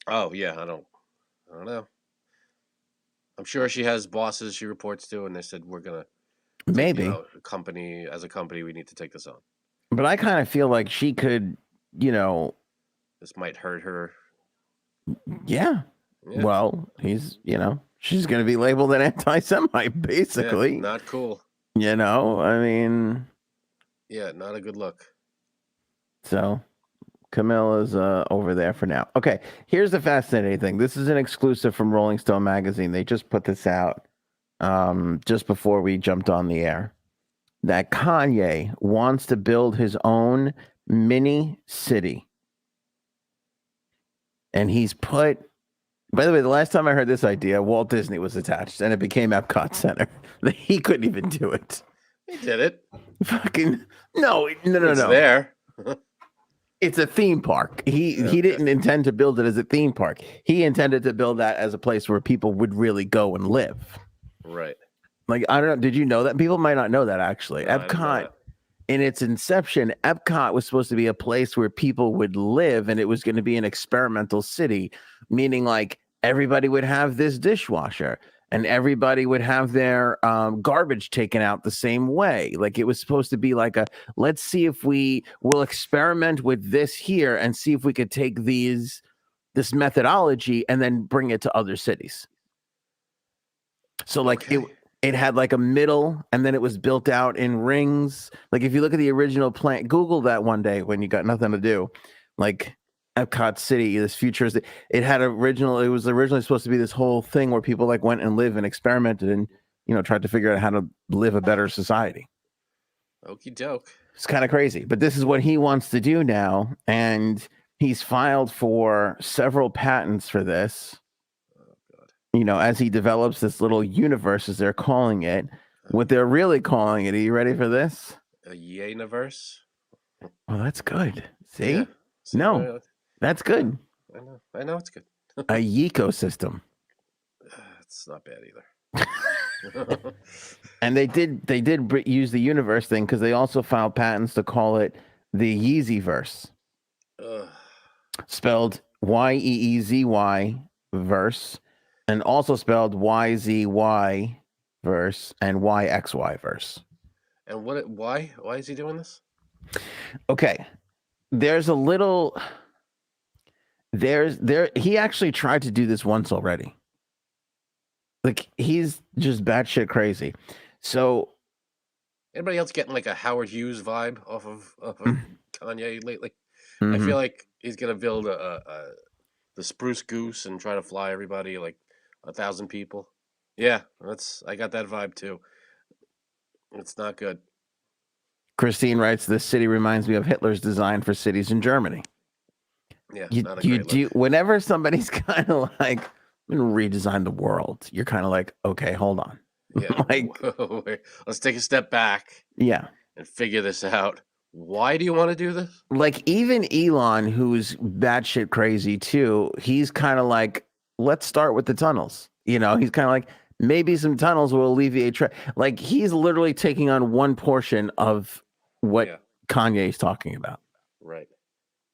Oh, yeah, I don't know. I'm sure she has bosses she reports to, and they said, we're going to... Maybe. As a company, we need to take this on. But I kind of feel like she could, This might hurt her. Yeah. Well, she's going to be labeled an anti-Semite, basically. Yeah, not cool. I mean... Yeah, not a good look. So, Camilla's over there for now. Okay, here's the fascinating thing. This is an exclusive from Rolling Stone magazine. They just put this out just before we jumped on the air. That Kanye wants to build his own mini city. And he's put... By the way, the last time I heard this idea, Walt Disney was attached, and it became Epcot Center. He couldn't even do it. He did it. Fucking... No. It's there. It's a theme park. He didn't intend to build it as a theme park. He intended to build that as a place where people would really go and live. Right. Like, I don't know. Did you know that? People might not know that, actually. No, Epcot, in its inception, Epcot was supposed to be a place where people would live, and it was going to be an experimental city, meaning like everybody would have this dishwasher and everybody would have their garbage taken out the same way. Like it was supposed to be like let's see if we will experiment with this here and see if we could take this methodology and then bring it to other cities. So like it had like a middle, and then it was built out in rings. Like if you look at the original plan, Google that one day when you got nothing to do, like Epcot City, this futuristic. It was originally supposed to be this whole thing where people like went and lived and experimented and tried to figure out how to live a better society. Okie doke. It's kind of crazy, but this is what he wants to do now, and he's filed for several patents for this. As he develops this little universe, as they're calling it. What they're really calling it, are you ready for this? A Ye-niverse? Well, that's good. See? Yeah. No, that's good. I know it's good. A ecosystem. It's not bad either. And they did use the universe thing because they also filed patents to call it the Yeezyverse. Spelled YEEZY verse, and also spelled YZY verse and YXY verse. And why is he doing this? Okay, there's a little. He actually tried to do this once already. Like, he's just batshit crazy. So, Anybody else getting like a Howard Hughes vibe off of Kanye lately? mhm. I feel like he's gonna build the Spruce Goose and try to fly everybody like 1,000 people. Yeah, I got that vibe too. It's not good. Christine writes, "This city reminds me of Hitler's design for cities in Germany." Yeah, You not a great do look. whenever somebody's kind of like, "I'm gonna redesign the world," you're kind of like, "Okay, hold on." Yeah, Like, wait, let's take a step back yeah. and figure this out. Why do you want to do this? Like, even Elon, who's batshit crazy too, he's kind of like, let's start with the tunnels. He's kind of like, maybe some tunnels will alleviate. Like, he's literally taking on one portion of what Kanye is talking about. Right.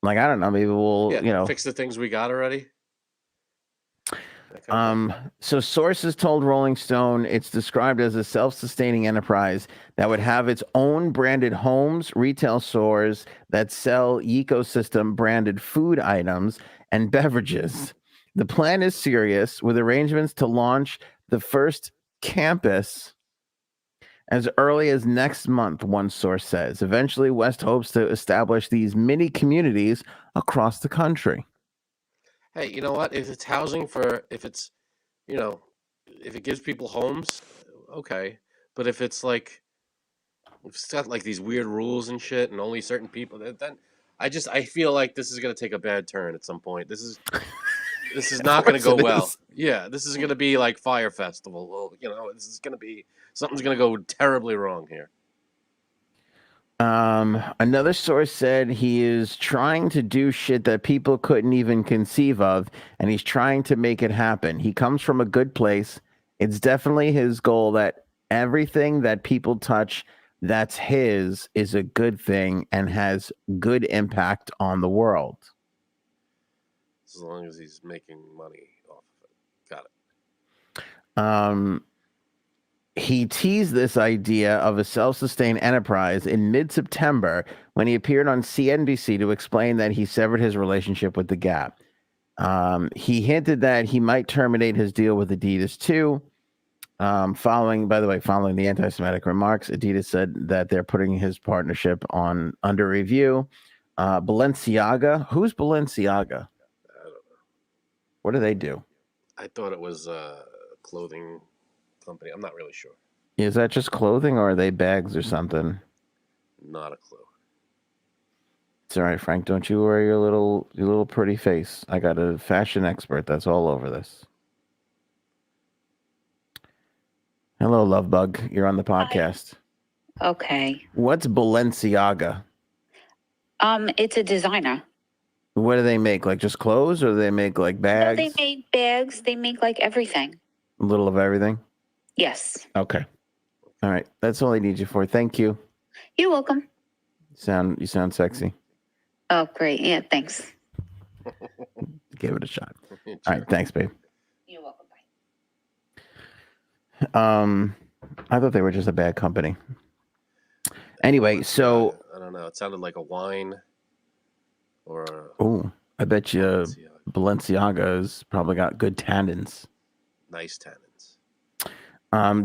Like, I don't know, maybe we'll, fix the things we got already. So sources told Rolling Stone it's described as a self-sustaining enterprise that would have its own branded homes, retail stores that sell ecosystem branded food items and beverages. The plan is serious, with arrangements to launch the first campus as early as next month, one source says. Eventually, West hopes to establish these mini communities across the country. Hey, you know what? If it's housing if it gives people homes, okay. But if it's got like these weird rules and shit, and only certain people, then I feel like this is gonna take a bad turn at some point. This is not gonna go well. Yeah, this is gonna be like Fire Festival. Well, this is gonna be something's gonna go terribly wrong here. Another source said he is trying to do shit that people couldn't even conceive of, and he's trying to make it happen. He comes from a good place. It's definitely his goal that everything that people touch that's his is a good thing and has good impact on the world. As long as he's making money off of it. Got it. He teased this idea of a self-sustained enterprise in mid-September when he appeared on CNBC to explain that he severed his relationship with The Gap. He hinted that he might terminate his deal with Adidas too. Following the anti-Semitic remarks, Adidas said that they're putting his partnership under review. Balenciaga, who's Balenciaga? I don't know. What do they do? I thought it was a clothing company. I'm not really sure. Is that just clothing, or are they bags or something? Not a clue. It's all right, Frank. Don't you worry your little pretty face. I got a fashion expert that's all over this. Hello, love bug. You're on the podcast. Hi. Okay. What's Balenciaga? It's a designer. What do they make? Like just clothes, or do they make like bags? No, they make bags. They make like everything. A little of everything? Yes. Okay. All right. That's all I need you for. Thank you. You're welcome. You sound sexy. Oh, great. Yeah, thanks. Give it a shot. Sure. All right. Thanks, babe. You're welcome. Bye. I thought they were just a bad company. Anyway, so I don't know. It sounded like a wine or I bet you Balenciaga's probably got good tannins. Nice tannins.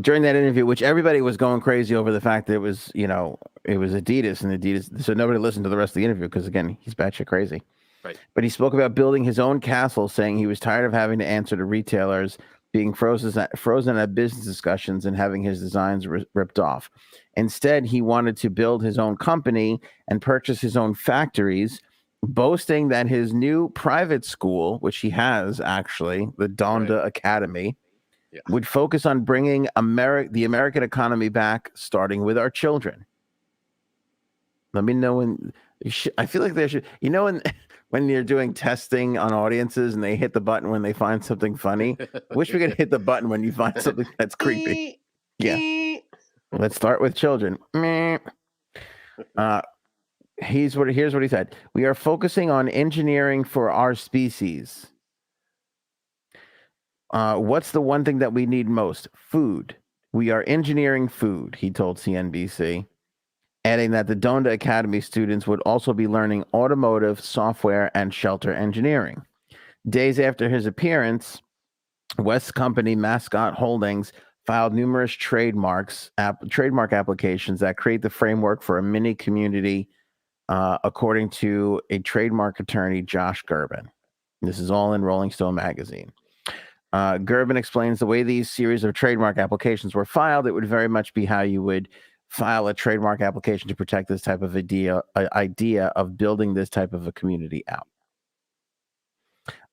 During that interview, which everybody was going crazy over the fact that it was Adidas and Adidas, so nobody listened to the rest of the interview because again, he's batshit crazy. Right. But he spoke about building his own castle, saying he was tired of having to answer to retailers, being frozen at business discussions, and having his designs ripped off. Instead, he wanted to build his own company and purchase his own factories, boasting that his new private school, which he has actually, the Donda Academy, would focus on bringing the American economy back, starting with our children. Let me know when. I feel like there should, when you're doing testing on audiences and they hit the button when they find something funny. Wish we could hit the button when you find something that's creepy. Yeah. Let's start with children. here's what he said. We are focusing on engineering for our species. What's the one thing that we need most? Food. We are engineering food, he told CNBC, adding that the Donda Academy students would also be learning automotive, software, and shelter engineering. Days after his appearance, West's company Mascot Holdings filed numerous trademark applications that create the framework for a mini community, according to a trademark attorney, Josh Gerben. This is all in Rolling Stone magazine. Gerben explains the way these series of trademark applications were filed. It would very much be how you would file a trademark application to protect this type of idea of building this type of a community out.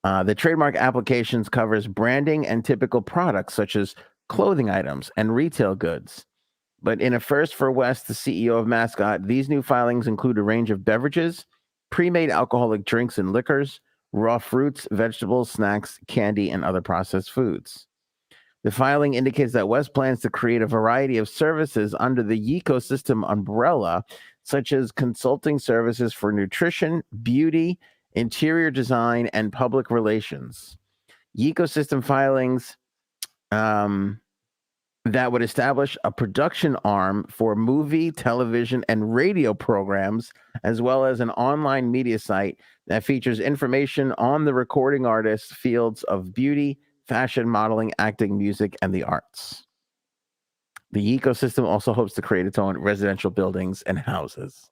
The trademark applications covers branding and typical products such as clothing items and retail goods. But in a first for West, the CEO of Mascot, these new filings include a range of beverages, pre-made alcoholic drinks and liquors, raw fruits, vegetables, snacks, candy, and other processed foods. The filing indicates that West plans to create a variety of services under the ecosystem umbrella, such as consulting services for nutrition, beauty, interior design, and public relations. Ecosystem filings that would establish a production arm for movie, television, and radio programs, as well as an online media site that features information on the recording artists' fields of beauty, fashion, modeling, acting, music, and the arts. The ecosystem also hopes to create its own residential buildings and houses.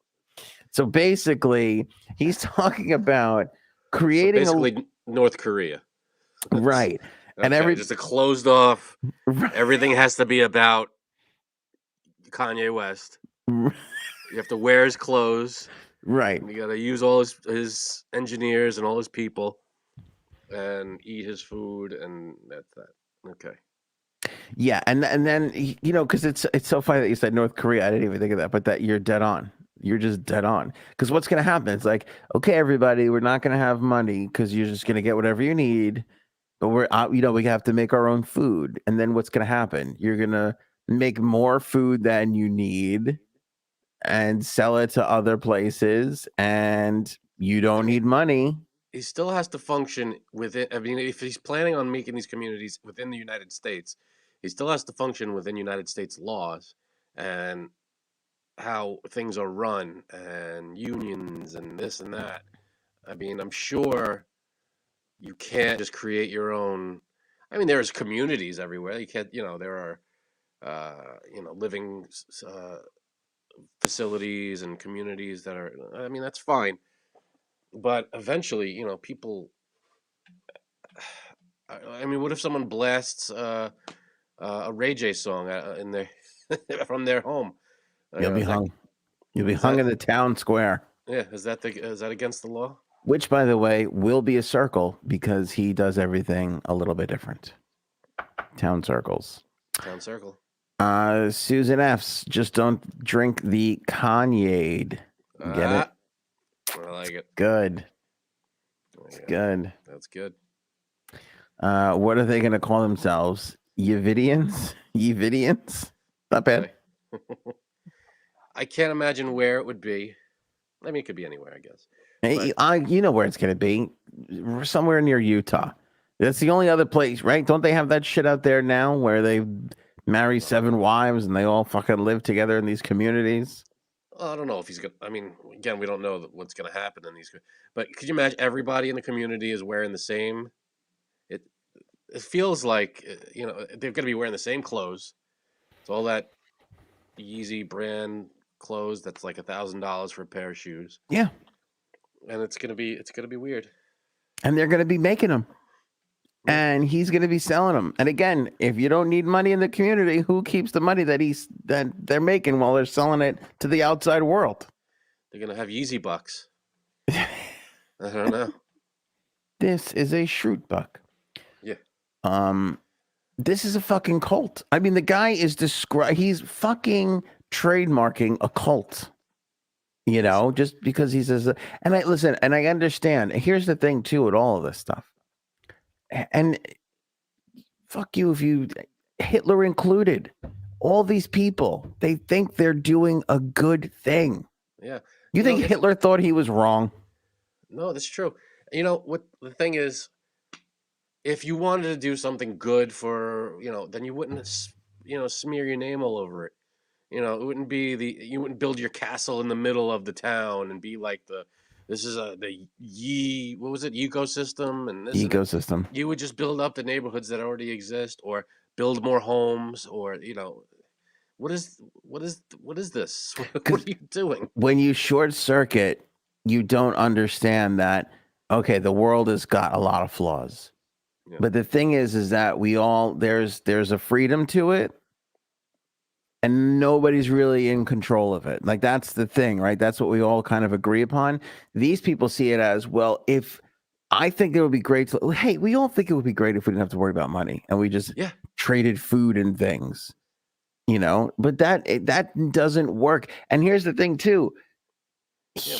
So basically, he's talking about creating North Korea. Right. Okay, and just a closed off. Right. Everything has to be about Kanye West. You have to wear his clothes. Right. You got to use all his engineers and all his people, and eat his food, and that's that. Okay. Yeah, and then because it's so funny that you said North Korea. I didn't even think of that, but that you're dead on. You're just dead on. Because what's going to happen? It's like, okay, everybody, we're not going to have money because you're just going to get whatever you need. But we have to make our own food. And then what's going to happen? You're going to make more food than you need and sell it to other places. And you don't need money. He still has to function within. I mean, if he's planning on making these communities within the United States, he still has to function within United States laws and how things are run and unions and this and that. I mean, I'm sure you can't just create your own. I mean, there's communities everywhere. You can't, there are, living facilities and communities that are. I mean, that's fine, but eventually, people. I mean, what if someone blasts a Ray J song in their from their home? You'll be hung. You'll be hung in the town square. Yeah, is that against the law? Which, by the way, will be a circle because he does everything a little bit different. Town circles. Town circle. Susan F's just don't drink the Kanye. Get it? I like it. Good. It's good. That's good. What are they going to call themselves? Yevidians? Yevidians? Not bad. I can't imagine where it would be. I mean, it could be anywhere, I guess. You know where it's going to be. Somewhere near Utah. That's the only other place, right? Don't they have that shit out there now where they marry 7 wives and they all fucking live together in these communities? I don't know if he's going to. I mean, again, we don't know what's going to happen in these. But could you imagine everybody in the community is wearing the same? It feels like, they're going to be wearing the same clothes. It's all that Yeezy brand clothes that's like $1,000 for a pair of shoes. Yeah. And it's gonna be weird. And they're gonna be making them. And he's gonna be selling them. And again, if you don't need money in the community, who keeps the money that they're making while they're selling it to the outside world? They're gonna have Yeezy bucks. I don't know. This is a Shroot buck. Yeah. This is a fucking cult. I mean, the guy is he's fucking trademarking a cult. Just because he says, and I understand. Here's the thing too with all of this stuff. And fuck you if Hitler included, all these people, they think they're doing a good thing. Yeah. You think Hitler thought he was wrong? No, that's true. You know what the thing is, if you wanted to do something good for, then you wouldn't, smear your name all over it. It wouldn't be you wouldn't build your castle in the middle of the town and be like this is what was it, ecosystem and this Ecosystem. You would just build up the neighborhoods that already exist, or build more homes, or what is this? What are you doing? When you short circuit, you don't understand that, okay, the world has got a lot of flaws. Yeah. But the thing is that there's a freedom to it, and nobody's really in control of it. Like, that's the thing, right? That's what we all kind of agree upon. These people see it as, well, if I think it would be great hey, we all think it would be great if we didn't have to worry about money and we just traded food and things, but that doesn't work. And here's the thing too.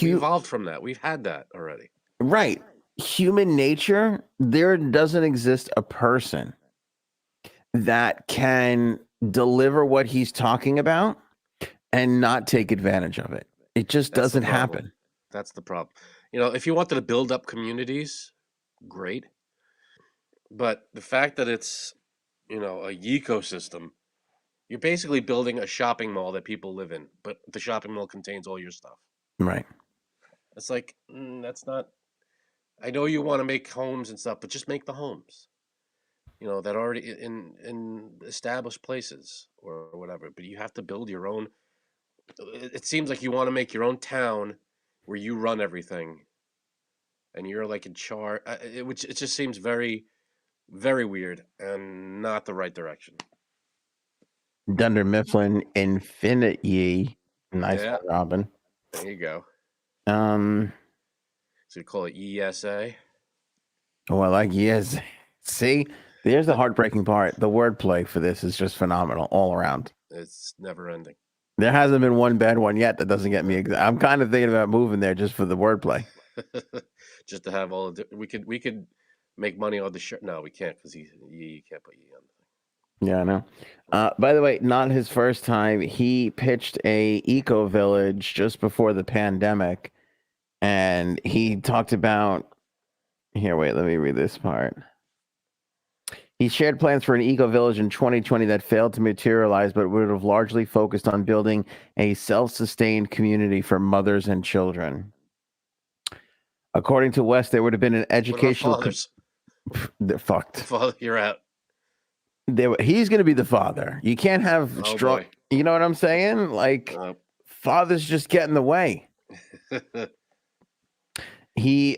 We evolved from that. We've had that already. Right. Human nature, there doesn't exist a person that can deliver what he's talking about and not take advantage of it. It just doesn't happen. That's the problem. If you wanted to build up communities, great. But the fact that it's, a ecosystem, you're basically building a shopping mall that people live in, but the shopping mall contains all your stuff. Right. It's like, that's not, I know you want to make homes and stuff, but just make the homes, that already in established places or whatever. But you have to build your own. It seems like you want to make your own town where you run everything, and you're like in charge. Which it just seems very, very weird and not the right direction. Dunder Mifflin Infinity. Nice one, Robin. There you go. So you call it ESA? Oh, I like ESA. See, there's the heartbreaking part. The wordplay for this is just phenomenal all around. It's never ending. There hasn't been one bad one yet that doesn't get me. I'm kind of thinking about moving there just for the wordplay. Just to have all of we could make money on the shirt. No, we can't, because you can't put E on the thing. Yeah, I know. By the way, not his first time. He pitched a eco village just before the pandemic, and he talked about. Here, wait. Let me read this part. He shared plans for an eco village in 2020 that failed to materialize, but would have largely focused on building a self-sustained community for mothers and children. According to West, there would have been an educational. They're fucked. Father, you're out. He's going to be the father. You can't have strong. Boy. You know what I'm saying? Like, fathers just get in the way.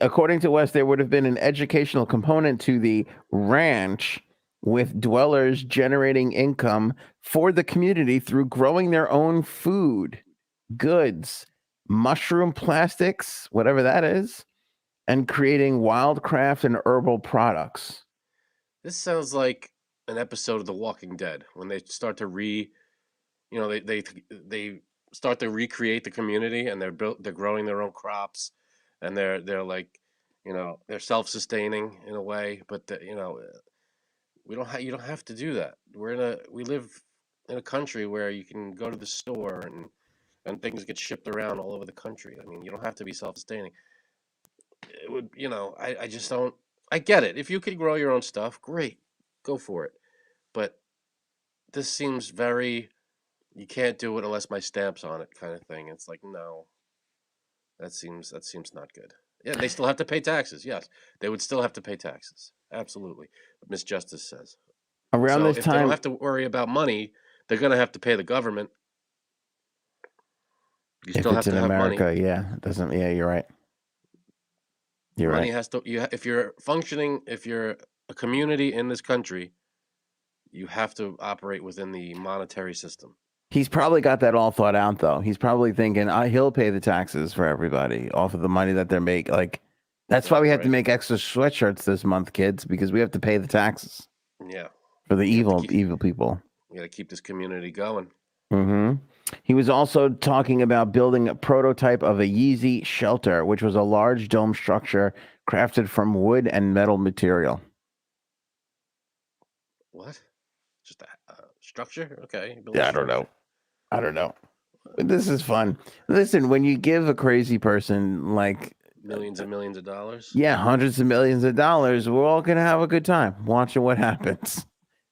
According to West, there would have been an educational component to the ranch, with dwellers generating income for the community through growing their own food, goods, mushroom plastics, whatever that is, and creating wildcraft and herbal products. This sounds like an episode of The Walking Dead, when they start to they start to recreate the community, and they're growing their own crops, and they're like, they're self-sustaining in a way, but you don't have to do that. We live in a country where you can go to the store and things get shipped around all over the country. I mean, you don't have to be self-sustaining. It would, I just don't. I get it. If you could grow your own stuff, great, go for it. But this seems very, you can't do it unless my stamp's on it, kind of thing. It's like, no, that seems not good. Yeah, they still have to pay taxes. Yes, they would still have to pay taxes. Absolutely. Miss Justice says. Around this time, they don't have to worry about money, they're going to have to pay the government. You still have to have America, money. Yeah, it doesn't. Yeah, you're right. Money has to. If you're functioning, if you're a community in this country, you have to operate within the monetary system. He's probably got that all thought out, though. He's probably thinking, he'll pay the taxes for everybody off of the money that they're making. Like, that's why we have to make extra sweatshirts this month, kids, because we have to pay the taxes. Yeah. For the evil people. We got to keep this community going. Mm-hmm. He was also talking about building a prototype of a Yeezy shelter, which was a large dome structure crafted from wood and metal material. What? Just a structure? Okay. Yeah, I don't know. This is fun. Listen, when you give a crazy person like millions and millions of dollars. Yeah, hundreds of millions of dollars. We're all gonna have a good time watching what happens.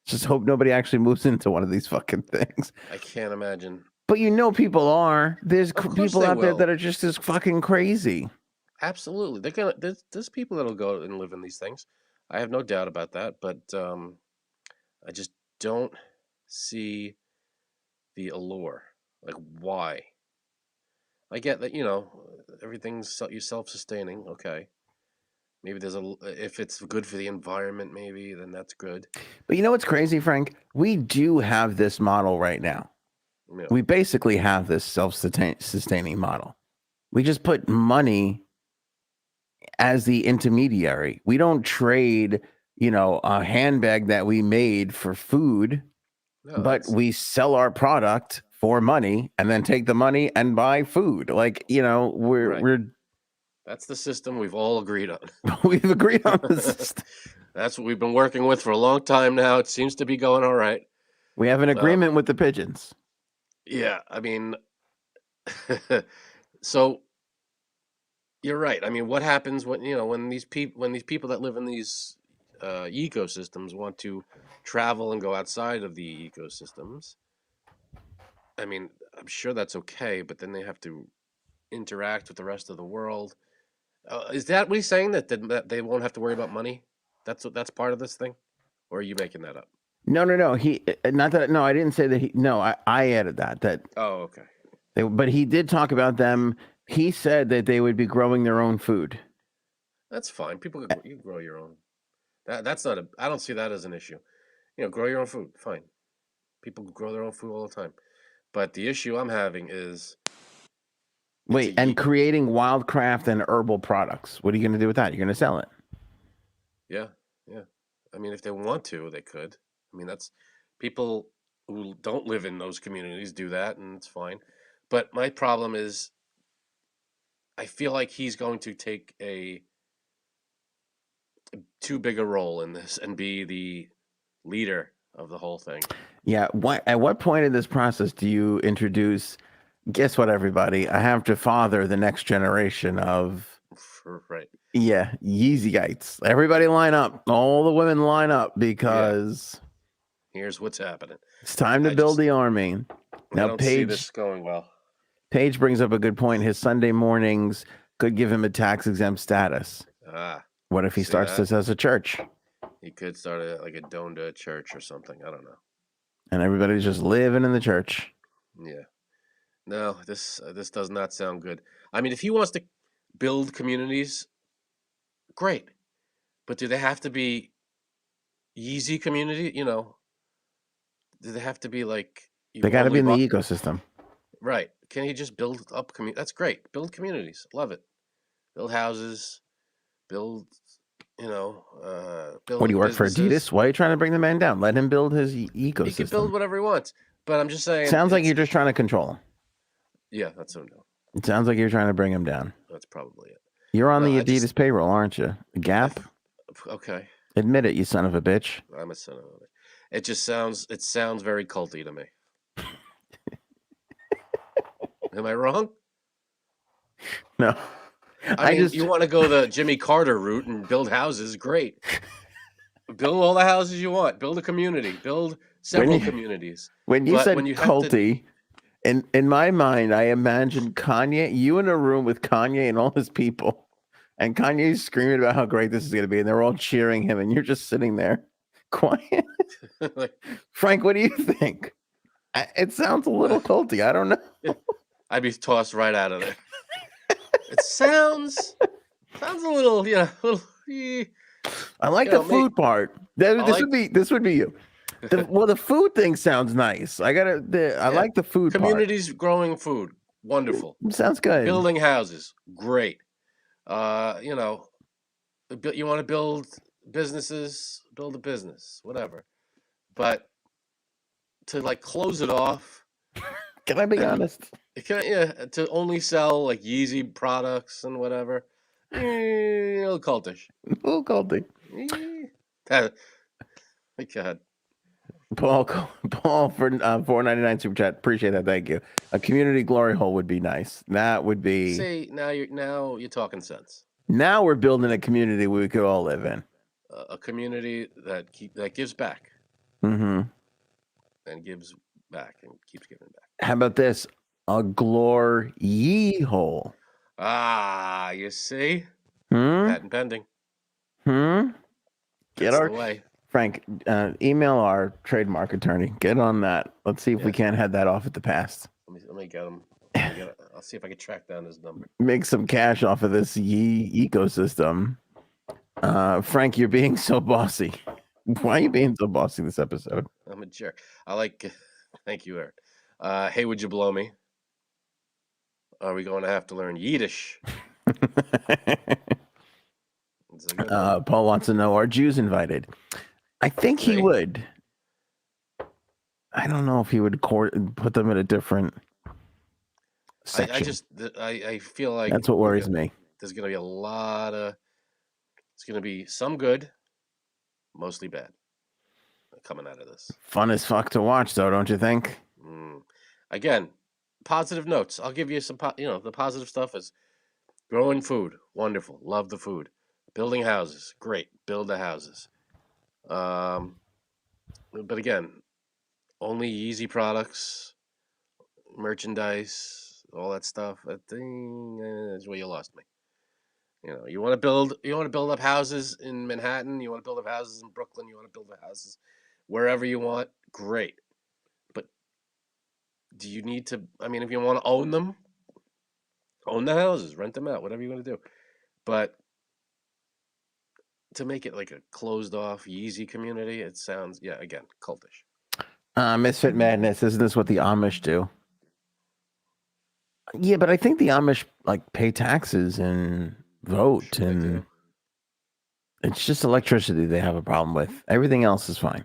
Just hope nobody actually moves into one of these fucking things. I can't imagine. But people are. There's people out there will. that are just as fucking crazy. Absolutely, they're gonna. There's people that'll go and live in these things. I have no doubt about that. But I just don't see the allure. Like, why? I get that, everything's you self-sustaining. Okay, maybe if it's good for the environment, maybe then that's good. But you know what's crazy, Frank? We do have this model right now. Yeah. We basically have this self-sustaining model. We just put money as the intermediary. We don't trade, a handbag that we made for food, but we sell our product for money and then take the money and buy food. Like, we're that's the system we've all agreed on. We've agreed on the system. That's what we've been working with for a long time now. It seems to be going all right. We have an agreement with the pigeons. Yeah, I mean, so you're right. I mean, what happens when these people that live in these ecosystems want to travel and go outside of the ecosystems? I mean, I'm sure that's okay, but then they have to interact with the rest of the world. Is that what he's saying, that they won't have to worry about money? That's part of this thing, or are you making that up? No. He not that. No, I didn't say that. I added that. Oh, okay. But he did talk about them. He said that they would be growing their own food. That's fine. You can grow your own. That's not I don't see that as an issue. Grow your own food. Fine. People grow their own food all the time. But the issue I'm having is creating wildcraft and herbal products. What are you going to do with that? You're going to sell it. Yeah. I mean, if they want to, they could. I mean, that's people who don't live in those communities do that, and it's fine. But my problem is, I feel like he's going to take too big a role in this and be the leader of the whole thing. Yeah. At what point in this process do you introduce? Guess what, everybody? I have to father the next generation of. Right. Yeah, Yeezyites. Everybody line up. All the women line up because here's what's happening. It's time to build the army. Now, I don't see this going well. Paige brings up a good point. His Sunday mornings could give him a tax-exempt status. What if he starts this as a church? He could start a Donda church or something. I don't know. And everybody's just living in the church. Yeah. No, this does not sound good. I mean, if he wants to build communities, great. But do they have to be Yeezy community? Do they have to be like? They got to be in the ecosystem. Right. Can he just build up community? That's great. Build communities. Love it. Build houses. Build, build What do you work for Adidas? Why are you trying to bring the man down? Let him build his ecosystem. He can build whatever he wants. But I'm just saying. Sounds like you're just trying to control him. Yeah, that's what I'm doing. It sounds like you're trying to bring him down. That's probably it. You're on the Adidas payroll, aren't you? Gap? Okay. Admit it, you son of a bitch. I'm a son of a bitch. It sounds very culty to me. Am I wrong? No. I mean, you want to go the Jimmy Carter route and build houses, great. Build all the houses you want. Build a community. Build several communities. When you said culty, in my mind, I imagined you in a room with Kanye and all his people, and Kanye's screaming about how great this is going to be, and they're all cheering him, and you're just sitting there, quiet. Frank, what do you think? It sounds a little culty. I don't know. I'd be tossed right out of there. It sounds a little, I like the food part. This would be you. The food thing sounds nice. I like the food communities part. Growing food, wonderful. Sounds good. Building houses, great. You want to build businesses, build a business, whatever. But to close it off. Can I be honest? To only sell Yeezy products and whatever. A little cultish. A little culty. My God. Paul for $4.99 super chat. Appreciate that. Thank you. A community glory hole would be nice. That would be. See, now you're talking sense. Now we're building a community we could all live in. A community that gives back. Mm-hmm. And gives back and keeps giving back. How about this? A glory hole. Ah, you see? Patent pending. Get our way. Frank, email our trademark attorney. Get on that. Let's see if we can't head that off at the past. Let me get him. I'll see if I can track down his number. Make some cash off of this ecosystem. Frank, you're being so bossy. Why are you being so bossy this episode? I'm a jerk. Thank you, Eric. Hey, would you blow me? Are we going to have to learn Yiddish? Paul wants to know, are Jews invited? I think he would. I don't know if he would put them in a different section. I feel like that's what worries me. There's going to be a lot of. It's going to be some good, mostly bad, coming out of this. Fun as fuck to watch, though, don't you think? Again, positive notes. I'll give you some. The positive stuff is growing food, wonderful, love the food. Building houses, great, build the houses. But again, only Yeezy products, merchandise, all that stuff. That thing is where you lost me. You want to build up houses in Manhattan. You want to build up houses in Brooklyn. You want to build up houses wherever you want. Great, but do you need to? I mean, if you want to own them, own the houses, rent them out, whatever you want to do. But to make it like a closed-off Yeezy community, it sounds again cultish. Misfit Madness, isn't this what the Amish do? Yeah, but I think the Amish pay taxes and vote, and it's just electricity they have a problem with. Everything else is fine.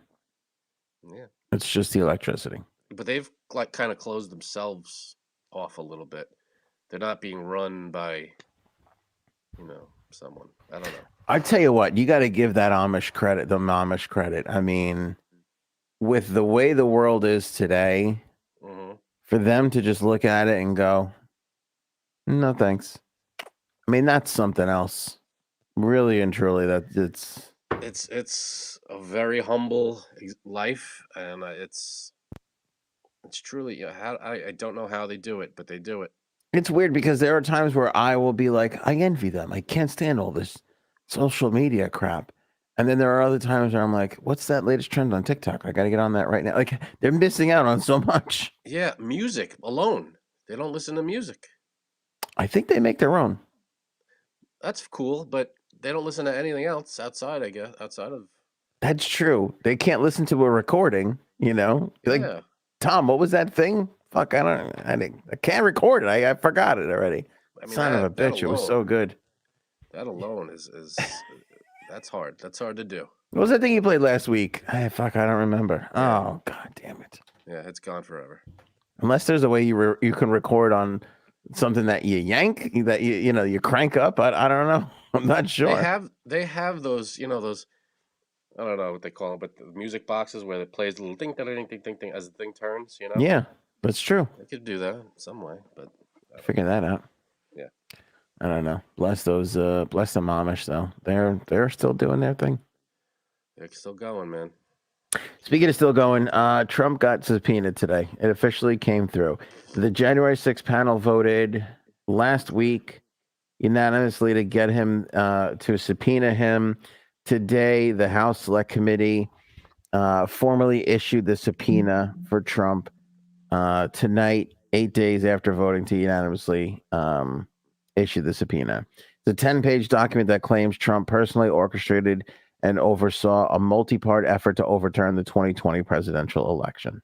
Yeah, it's just the electricity. But they've kind of closed themselves off a little bit. They're not being run by, someone. I don't know. I tell you what, you got to give that Amish credit. I mean, with the way the world is today, for them to just look at it and go, no thanks. I mean, that's something else. Really and truly, it's a very humble life, and it's truly I don't know how they do it, but they do it. It's weird because there are times where I will be like, I envy them. I can't stand all this social media crap. And then there are other times where I'm like, what's that latest trend on TikTok? I got to get on that right now. Like, they're missing out on so much. Yeah, music alone. They don't listen to music. I think they make their own. That's cool, but they don't listen to anything else outside, I guess, outside of... That's true. They can't listen to a recording, Like, Tom, what was that thing? Fuck, I can't record it. I forgot it already. I mean, son of a bitch, it was so good. That alone is that's hard. That's hard to do. What was that thing you played last week? I don't remember. Yeah. Oh, god damn it. Yeah, it's gone forever. Unless there's a way you can record on something that you yank, that you crank up. I don't know. I'm not sure. They have those, those, I don't know what they call them, but the music boxes where it plays a little ding, ding, ding, ding, ding as the thing turns, Yeah, that's true. They could do that in some way, but figure that out. Yeah. I don't know. Bless them Amish though. They're still doing their thing. They're still going, man. Speaking of still going, Trump got subpoenaed today. It officially came through. The January 6th panel voted last week unanimously to get him to subpoena him. Today, the House Select Committee formally issued the subpoena for Trump. Tonight, 8 days after voting to unanimously issue the subpoena. It's a 10-page document that claims Trump personally orchestrated and oversaw a multi-part effort to overturn the 2020 presidential election.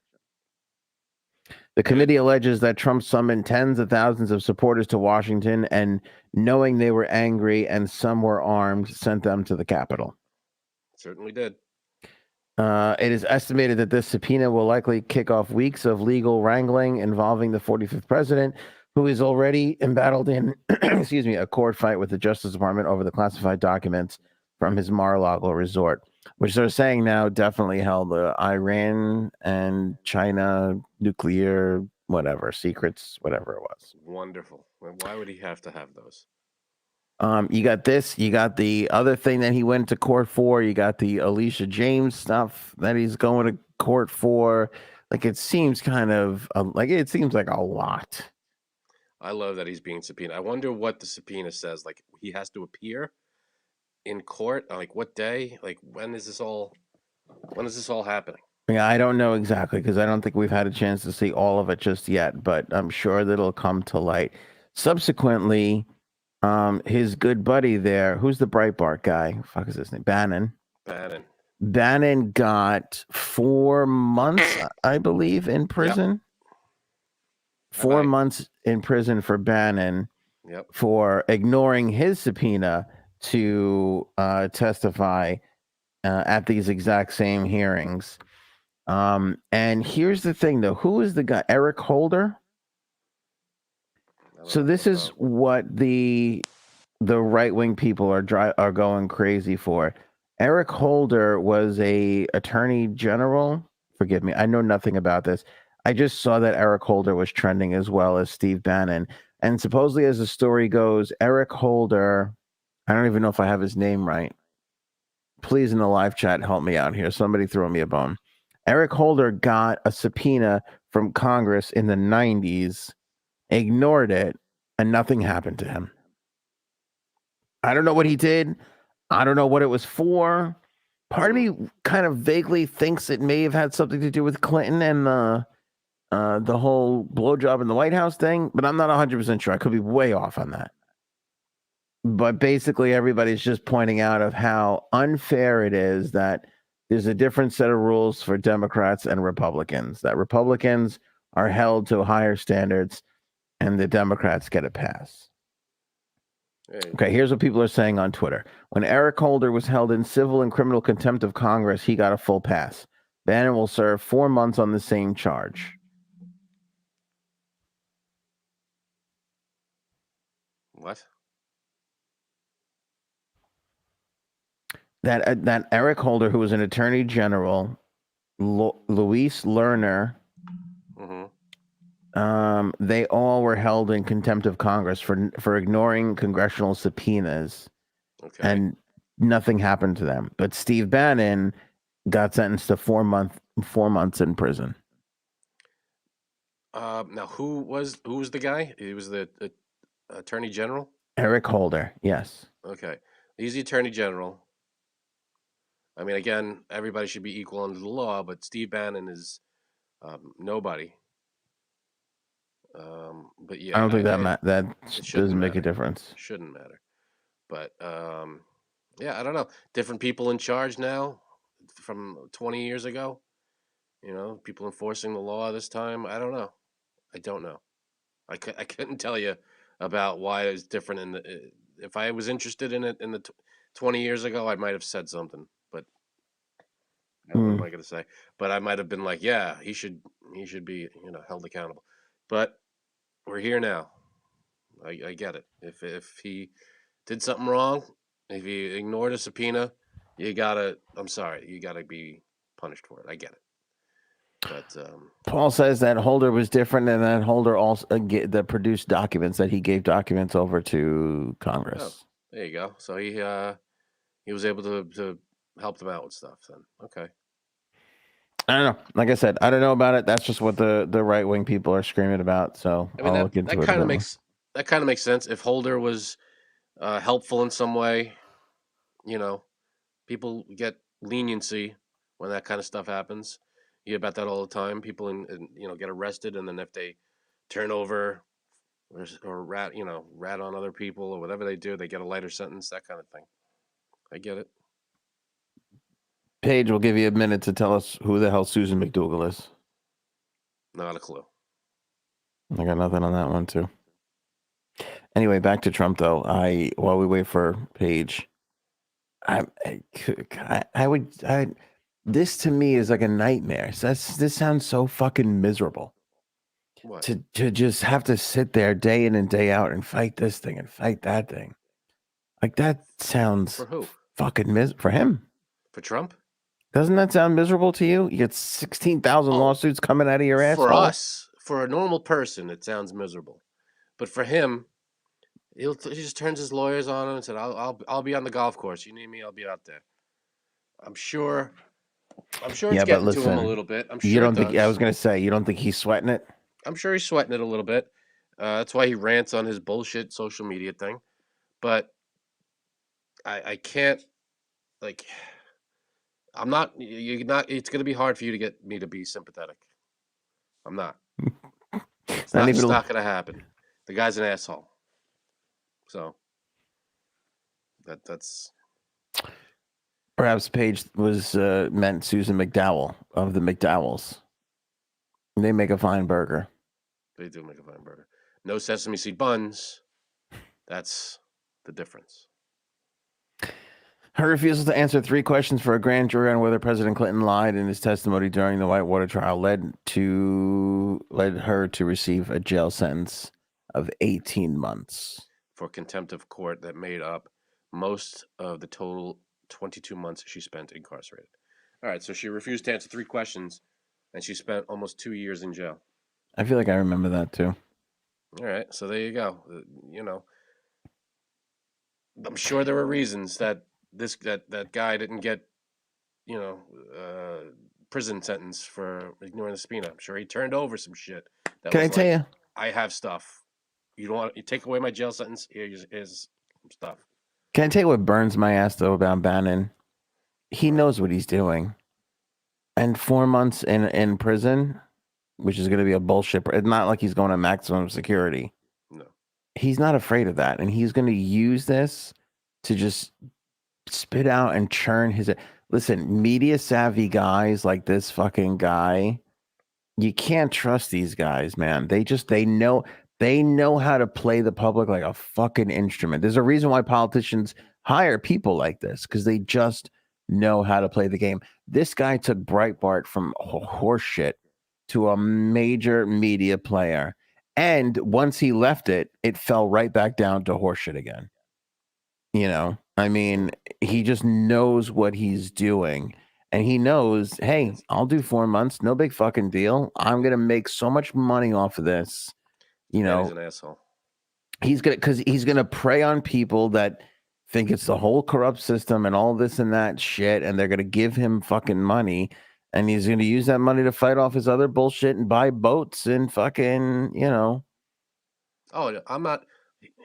The committee alleges that Trump summoned tens of thousands of supporters to Washington and, knowing they were angry and some were armed, sent them to the Capitol. Certainly did. It is estimated that this subpoena will likely kick off weeks of legal wrangling involving the 45th president, who is already embattled in, a court fight with the Justice Department over the classified documents from his Mar-a-Lago resort. which they're saying now definitely held the Iran and China nuclear whatever secrets, whatever it was. Wonderful. Why would he have to have those? You got this. You got the other thing that he went to court for. You got the Alicia James stuff that he's going to court for. Like it seems kind of it seems like a lot. I love that he's being subpoenaed. I wonder what the subpoena says. Like he has to appear in court. Like what day? Like when is this all happening? Yeah, I don't know exactly because I don't think we've had a chance to see all of it just yet, but I'm sure that it'll come to light. Subsequently, his good buddy there, who's the Breitbart guy? Fuck is his name? Bannon. Bannon got 4 months, I believe, in prison. Yep. 4 months in prison for Bannon for ignoring his subpoena to testify at these exact same hearings. And here's the thing, though. Who is the guy? Eric Holder? So this is what the right-wing people are going crazy for. Eric Holder was a attorney general. Forgive me, I know nothing about this. I just saw that Eric Holder was trending as well as Steve Bannon. And supposedly, as the story goes, Eric Holder, I don't even know if I have his name right. Please, in the live chat, help me out here. Somebody throw me a bone. Eric Holder got a subpoena from Congress in the 90s, ignored it, and nothing happened to him. I don't know what he did. I don't know what it was for. Part of me kind of vaguely thinks it may have had something to do with Clinton and the whole blowjob in the White House thing, but I'm not 100% sure. I could be way off on that. But basically, everybody's just pointing out of how unfair it is that there's a different set of rules for Democrats and Republicans, that Republicans are held to higher standards and the Democrats get a pass. Okay, here's what people are saying on Twitter. When Eric Holder was held in civil and criminal contempt of Congress, he got a full pass. Bannon will serve 4 months on the same charge. What? That Eric Holder, who was an attorney general, Luis Lerner, they all were held in contempt of Congress for ignoring congressional subpoenas, and nothing happened to them. But Steve Bannon got sentenced to 4 months in prison. Now, who was the guy? He was the attorney general. Eric Holder, yes. Okay, he's the attorney general. I mean, again, everybody should be equal under the law, but Steve Bannon is nobody. But yeah, I don't think that doesn't make a difference. Shouldn't matter. But yeah, I don't know. Different people in charge now from 20 years ago. You know, people enforcing the law this time. I don't know. I couldn't tell you about why it's different. If I was interested in it in the 20 years ago, I might have said something. But what am I going to say? But I might have been like, yeah, he should be, held accountable. But we're here now. I get it. If he did something wrong, if he ignored a subpoena, I'm sorry, you gotta be punished for it. I get it. But Paul says that Holder was different, and that Holder also that produced documents, that he gave documents over to Congress. Oh, there you go. So he was able to help them out with stuff. Then okay. I don't know. Like I said, I don't know about it. That's just what the right wing people are screaming about. So I mean, I'll look into it. That kind of makes sense. If Holder was helpful in some way, people get leniency when that kind of stuff happens. You hear about that all the time. People get arrested, and then if they turn over or rat on other people or whatever they do, they get a lighter sentence. That kind of thing. I get it. Paige will give you a minute to tell us who the hell Susan McDougal is. Not a clue. I got nothing on that one too. Anyway, back to Trump though. While we wait for Paige, this to me is like a nightmare. This sounds so fucking miserable. What? To just have to sit there day in and day out and fight this thing and fight that thing. Like that sounds for who? Fucking for him. For Trump? Doesn't that sound miserable to you? You get 16,000 lawsuits coming out of your asshole. For us, for a normal person, it sounds miserable. But for him, he just turns his lawyers on him and said, "I'll be on the golf course. You need me, I'll be out there." I'm sure it's getting to him a little bit. I'm sure you don't it think? does. I was gonna say you don't think he's sweating it. I'm sure he's sweating it a little bit. That's why he rants on his bullshit social media thing. But I can't, like, I'm not. You're not. It's gonna be hard for you to get me to be sympathetic. I'm not. It's not gonna happen. The guy's an asshole. So that's. Perhaps Paige was meant Susan McDowell of the McDowells. They make a fine burger. They do make a fine burger. No sesame seed buns. That's the difference. Her refusal to answer 3 questions for a grand jury on whether President Clinton lied in his testimony during the Whitewater trial led her to receive a jail sentence of 18 months. For contempt of court that made up most of the total 22 months she spent incarcerated. All right, so she refused to answer 3 questions, and she spent almost 2 years in jail. I feel like I remember that too. All right, so there you go. You know, I'm sure there were reasons that that guy didn't get, prison sentence for ignoring the subpoena. I'm sure he turned over some shit. Can I tell you? I have stuff. You don't want you take away my jail sentence. Here's some stuff. Can I tell you what burns my ass though about Bannon? He knows what he's doing, and 4 months in prison, which is going to be a bullshit. It's not like he's going to maximum security. No, he's not afraid of that, and he's going to use this to just spit out and churn his. Listen, media savvy guys like this fucking guy, you can't trust these guys, man. They know how to play the public like a fucking instrument. There's a reason why politicians hire people like this, because they just know how to play the game. This guy took Breitbart from horseshit to a major media player, and once he left it, it fell right back down to horseshit again. You know, I mean, he just knows what he's doing, and he knows, hey, I'll do 4 months, no big fucking deal. I'm gonna make so much money off of this. You know, he's an asshole. He's gonna prey on people that think it's the whole corrupt system and all this and that shit, and they're gonna give him fucking money, and he's gonna use that money to fight off his other bullshit and buy boats and fucking, you know. Oh, I'm not.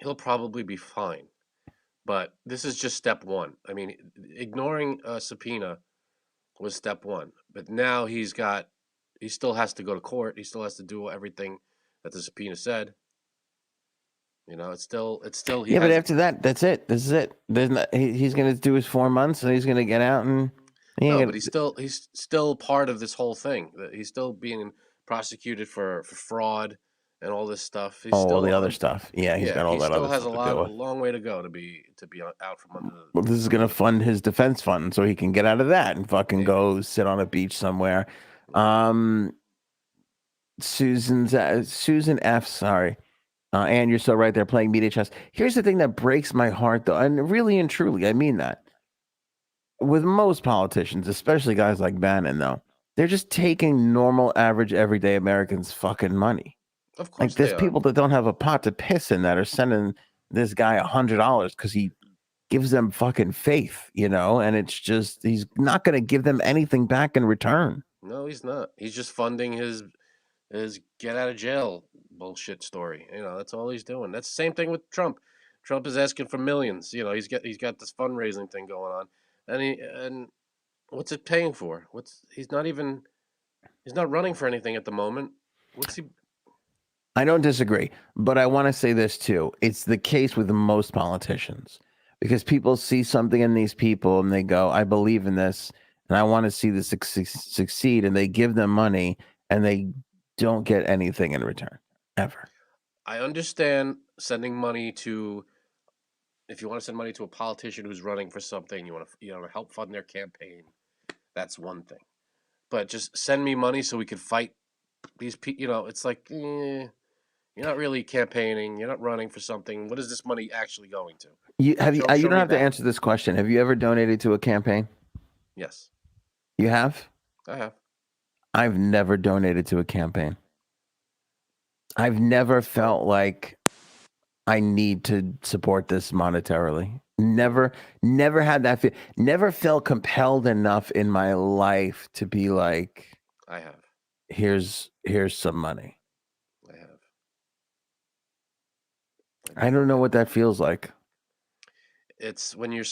He'll probably be fine. But this is just step 1. I mean, ignoring a subpoena was step 1. But now he still has to go to court. He still has to do everything that the subpoena said. You know, it's still. Yeah, but after that, that's it. This is it. He's going to do his 4 months, and he's going to get out, and but he's still part of this whole thing. He's still being prosecuted for fraud and all this stuff. He's all the other stuff. Yeah, he's got all that other stuff. He still has a long way to go to be out from under. Well, this is going to fund his defense fund, so he can get out of that and fucking go sit on a beach somewhere. Susan F. Sorry. And you're so right there playing media chess. Here's the thing that breaks my heart, though, and really and truly, I mean that. With most politicians, especially guys like Bannon, though, they're just taking normal, average, everyday Americans' fucking monny. Of course, like there's people that don't have a pot to piss in that are sending this guy $100 because he gives them fucking faith, you know, and it's just he's not going to give them anything back in return. No, he's not. He's just funding his get out of jail bullshit story. You know, that's all he's doing. That's the same thing with Trump. Trump is asking for millions. You know, he's got this fundraising thing going on, and what's it paying for? He's not running for anything at the moment. What's he? I don't disagree, but I want to say this too. It's the case with most politicians because people see something in these people and they go, I believe in this and I want to see this succeed, and they give them money and they don't get anything in return ever. I understand sending money to, if you want to send money to a politician who's running for something, you want to help fund their campaign. That's one thing, but just send me money so we could fight these people. You know, it's like, you're not really campaigning. You're not running for something. What is this money actually going to? You don't have to answer this question. Have you ever donated to a campaign? Yes, You have? I have. I've never donated to a campaign. I've never felt like I need to support this monetarily. Never had that feel. Never felt compelled enough in my life to be like, I have. here's some money. I have. I don't know what that feels like. It's when you're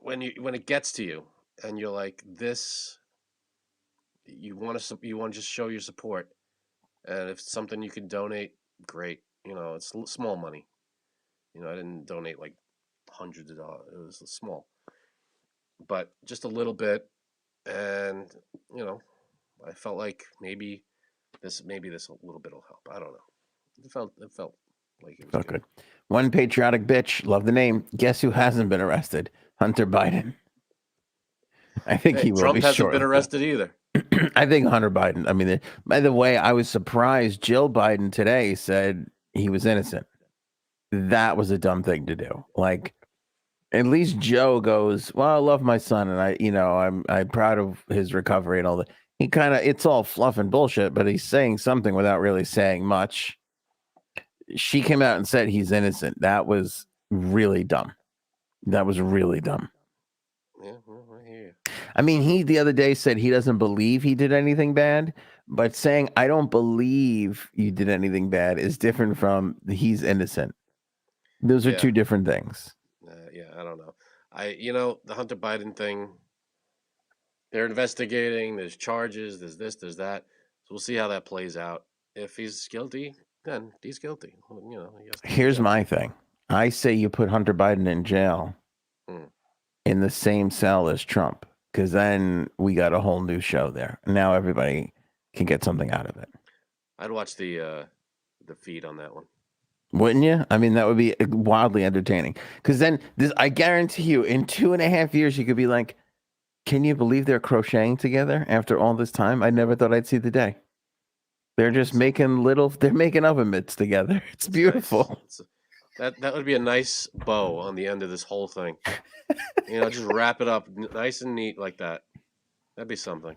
when it gets to you and you're like this, you want to just show your support, and if it's something you can donate, great. It's small money. I didn't donate like hundreds of dollars. It was small, but just a little bit, and I felt like maybe this a little bit will help. I don't know. It felt like it was Felt good. One patriotic bitch, love the name. Guess who hasn't been arrested? Hunter Biden. I think he will Trump be hasn't been shortly. arrested either. I think Hunter Biden. I mean, by the way, I was surprised. Jill Biden today said he was innocent. That was a dumb thing to do. Like, at least Joe goes, well, I love my son, and I'm proud of his recovery and all that. He kind of, it's all fluff and bullshit, but he's saying something without really saying much. She came out and said he's innocent. That was really dumb. That was really dumb. Yeah, well, I hear you. I mean, he the other day said he doesn't believe he did anything bad, but saying I don't believe you did anything bad is different from he's innocent. Those are two different things. Yeah, I don't know. The Hunter Biden thing, they're investigating. There's charges. There's this. There's that. So we'll see how that plays out. If he's guilty, then he's guilty. Well, he has to Here's my thing. I say you put Hunter Biden in jail in the same cell as Trump, because then we got a whole new show there. Now everybody can get something out of it. I'd watch the feed on that one. Wouldn't you? I mean, that would be wildly entertaining. Because then, I guarantee you, in 2.5 years, you could be like, can you believe they're crocheting together after all this time? I never thought I'd see the day. They're just making oven mitts together. It's beautiful. Nice. That would be a nice bow on the end of this whole thing. Just wrap it up nice and neat like that. That'd be something.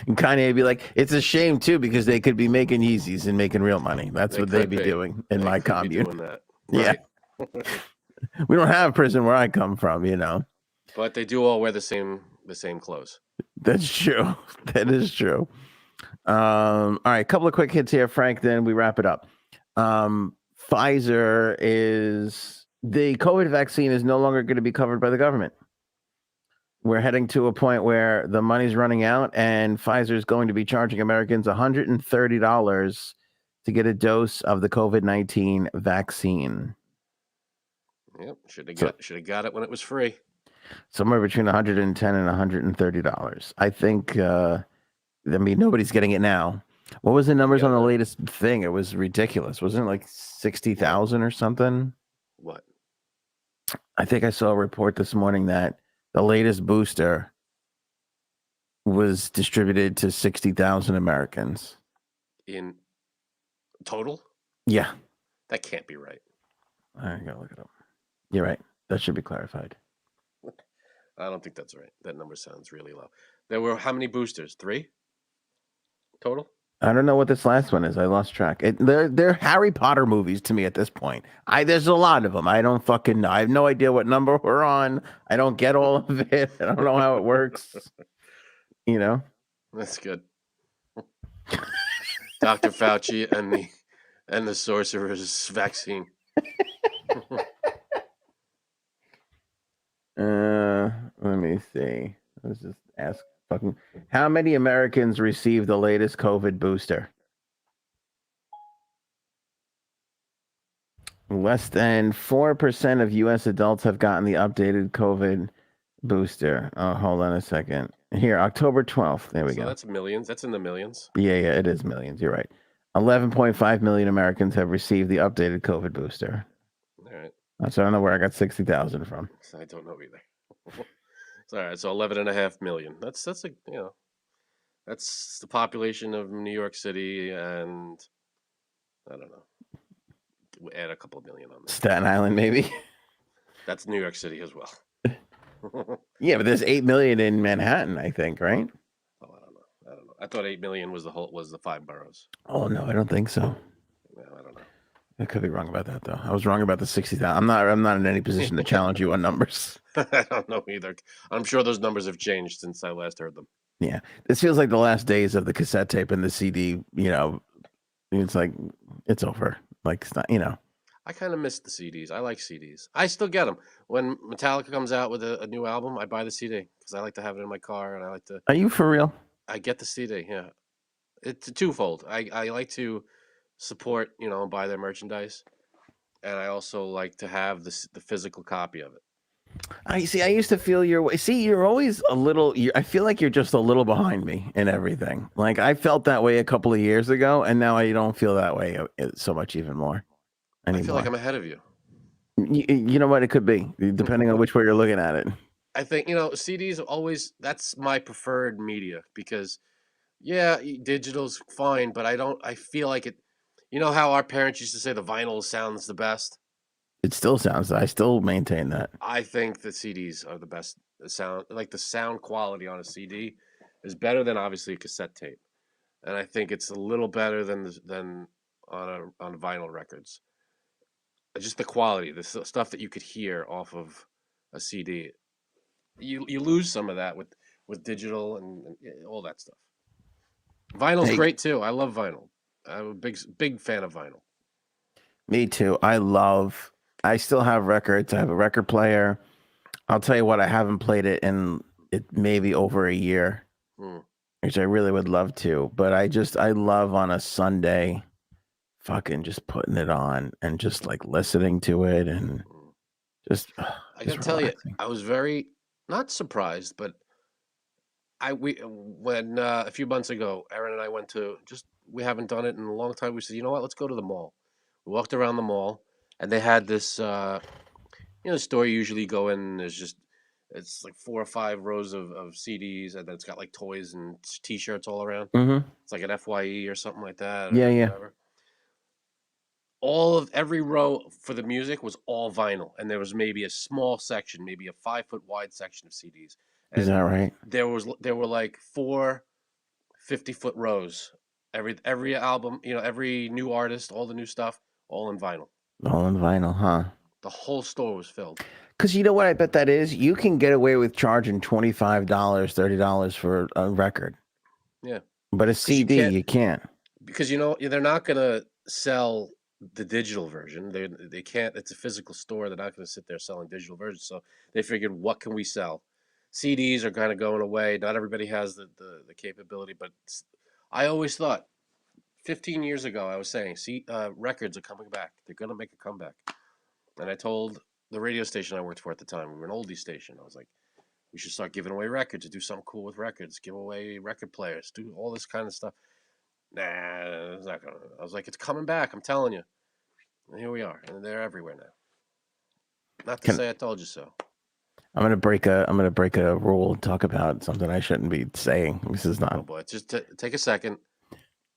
And Kanye would be like, it's a shame too, because they could be making Yeezys and making real money. That's what they'd be doing in my commune. Doing that. Yeah. We don't have prison where I come from, But they do all wear the same clothes. That's true. That is true. All right, a couple of quick hits here, Frank, then we wrap it up. Pfizer the COVID vaccine is no longer going to be covered by the government. We're heading to a point where the money's running out, and Pfizer is going to be charging Americans $130 to get a dose of the COVID-19 vaccine. Yep, should have got it when it was free. Somewhere between $110 and $130. I think. Nobody's getting it now. What was the numbers on the latest thing? It was ridiculous. Wasn't it like 60,000 or something? What? I think I saw a report this morning that the latest booster was distributed to 60,000 Americans. In total? Yeah. That can't be right. I gotta look it up. You're right. That should be clarified. I don't think that's right. That number sounds really low. There were how many boosters? 3? Total? I don't know what this last one is. I lost track. They're Harry Potter movies to me at this point. There's a lot of them. I don't fucking know. I have no idea what number we're on. I don't get all of it. I don't know how it works. That's good. Dr. Fauci and the sorcerer's vaccine. Let me see. Let's just ask how many Americans received the latest COVID booster? Less than 4% of U.S. adults have gotten the updated COVID booster. Oh, hold on a second. Here, October 12th. There we go. That's millions. That's in the millions. Yeah, it is millions. You're right. 11.5 million Americans have received the updated COVID booster. All right. So I don't know where I got 60,000 from. I don't know either. It's all right. So 11.5 million. That's that's the population of New York City, and I don't know. We'll add a couple of million on there. Staten Island, maybe. That's New York City as well. Yeah, but there's 8 million in Manhattan, I think, right? Oh, I don't know. I thought 8 million was the 5 boroughs. Oh no, I don't think so. Well, I don't know. I could be wrong about that though. I was wrong about the 60,000. I'm not in any position to challenge you on numbers. I don't know either. I'm sure those numbers have changed since I last heard them. Yeah, this feels like the last days of the cassette tape and the CD. It's like it's over. Like it's not. I kind of miss the CDs. I like CDs. I still get them. When Metallica comes out with a new album, I buy the CD because I like to have it in my car and I like to. Are you for real? I get the CD. Yeah, it's twofold. I like to support, buy their merchandise, and I also like to have the physical copy of it. I see. I used to feel your way. See, you're always a little. I feel like you're just a little behind me in everything. Like I felt that way a couple of years ago, and now I don't feel that way so much even more anymore. I feel like I'm ahead of you. You know what? It could be depending on which way you're looking at it. I think CDs always. That's my preferred media because, yeah, digital's fine, but I feel like it. You know how our parents used to say the vinyl sounds the best. It still sounds. I still maintain that. I think the CDs are the best. The sound quality on a CD is better than obviously a cassette tape, and I think it's a little better than on vinyl records. Just the quality, the stuff that you could hear off of a CD, you lose some of that with digital and all that stuff. Vinyl's great too. I love vinyl. I'm a big fan of vinyl. Me too. I still have records. I have a record player. I'll tell you what, I haven't played it in maybe over a year, which I really would love to. But I love on a Sunday, fucking just putting it on and just like listening to it and just. I gotta tell you, I was very not surprised, but when a few months ago, Erin and I went we haven't done it in a long time. We said, you know what, let's go to the mall. We walked around the mall. And they had this, store you usually go in. It's like 4 or 5 rows of CDs, and then it's got like toys and T-shirts all around. Mm-hmm. It's like an FYE or something like that. Yeah. Whatever. Every row for the music was all vinyl, and there was maybe a small section, maybe a 5-foot wide section of CDs. And is that right? There were like 4 50-foot rows. Every album, every new artist, all the new stuff, all in vinyl. All in vinyl, huh? The whole store was filled. Because you know what I bet that is? You can get away with charging $25, $30 for a record. Yeah. But a CD, you can't. Because, they're not going to sell the digital version. They can't. It's a physical store. They're not going to sit there selling digital versions. So they figured, what can we sell? CDs are kind of going away. Not everybody has the capability. But I always thought, 15 years ago, I was saying, records are coming back. They're going to make a comeback. And I told the radio station I worked for at the time, we were an oldie station. I was like, we should start giving away records, do something cool with records, give away record players, do all this kind of stuff. Nah, it's not going to. I was like, it's coming back, I'm telling you. And here we are, and they're everywhere now. Not to say I told you so. I'm gonna break a rule and talk about something I shouldn't be saying. This is not. Oh boy, just take a second.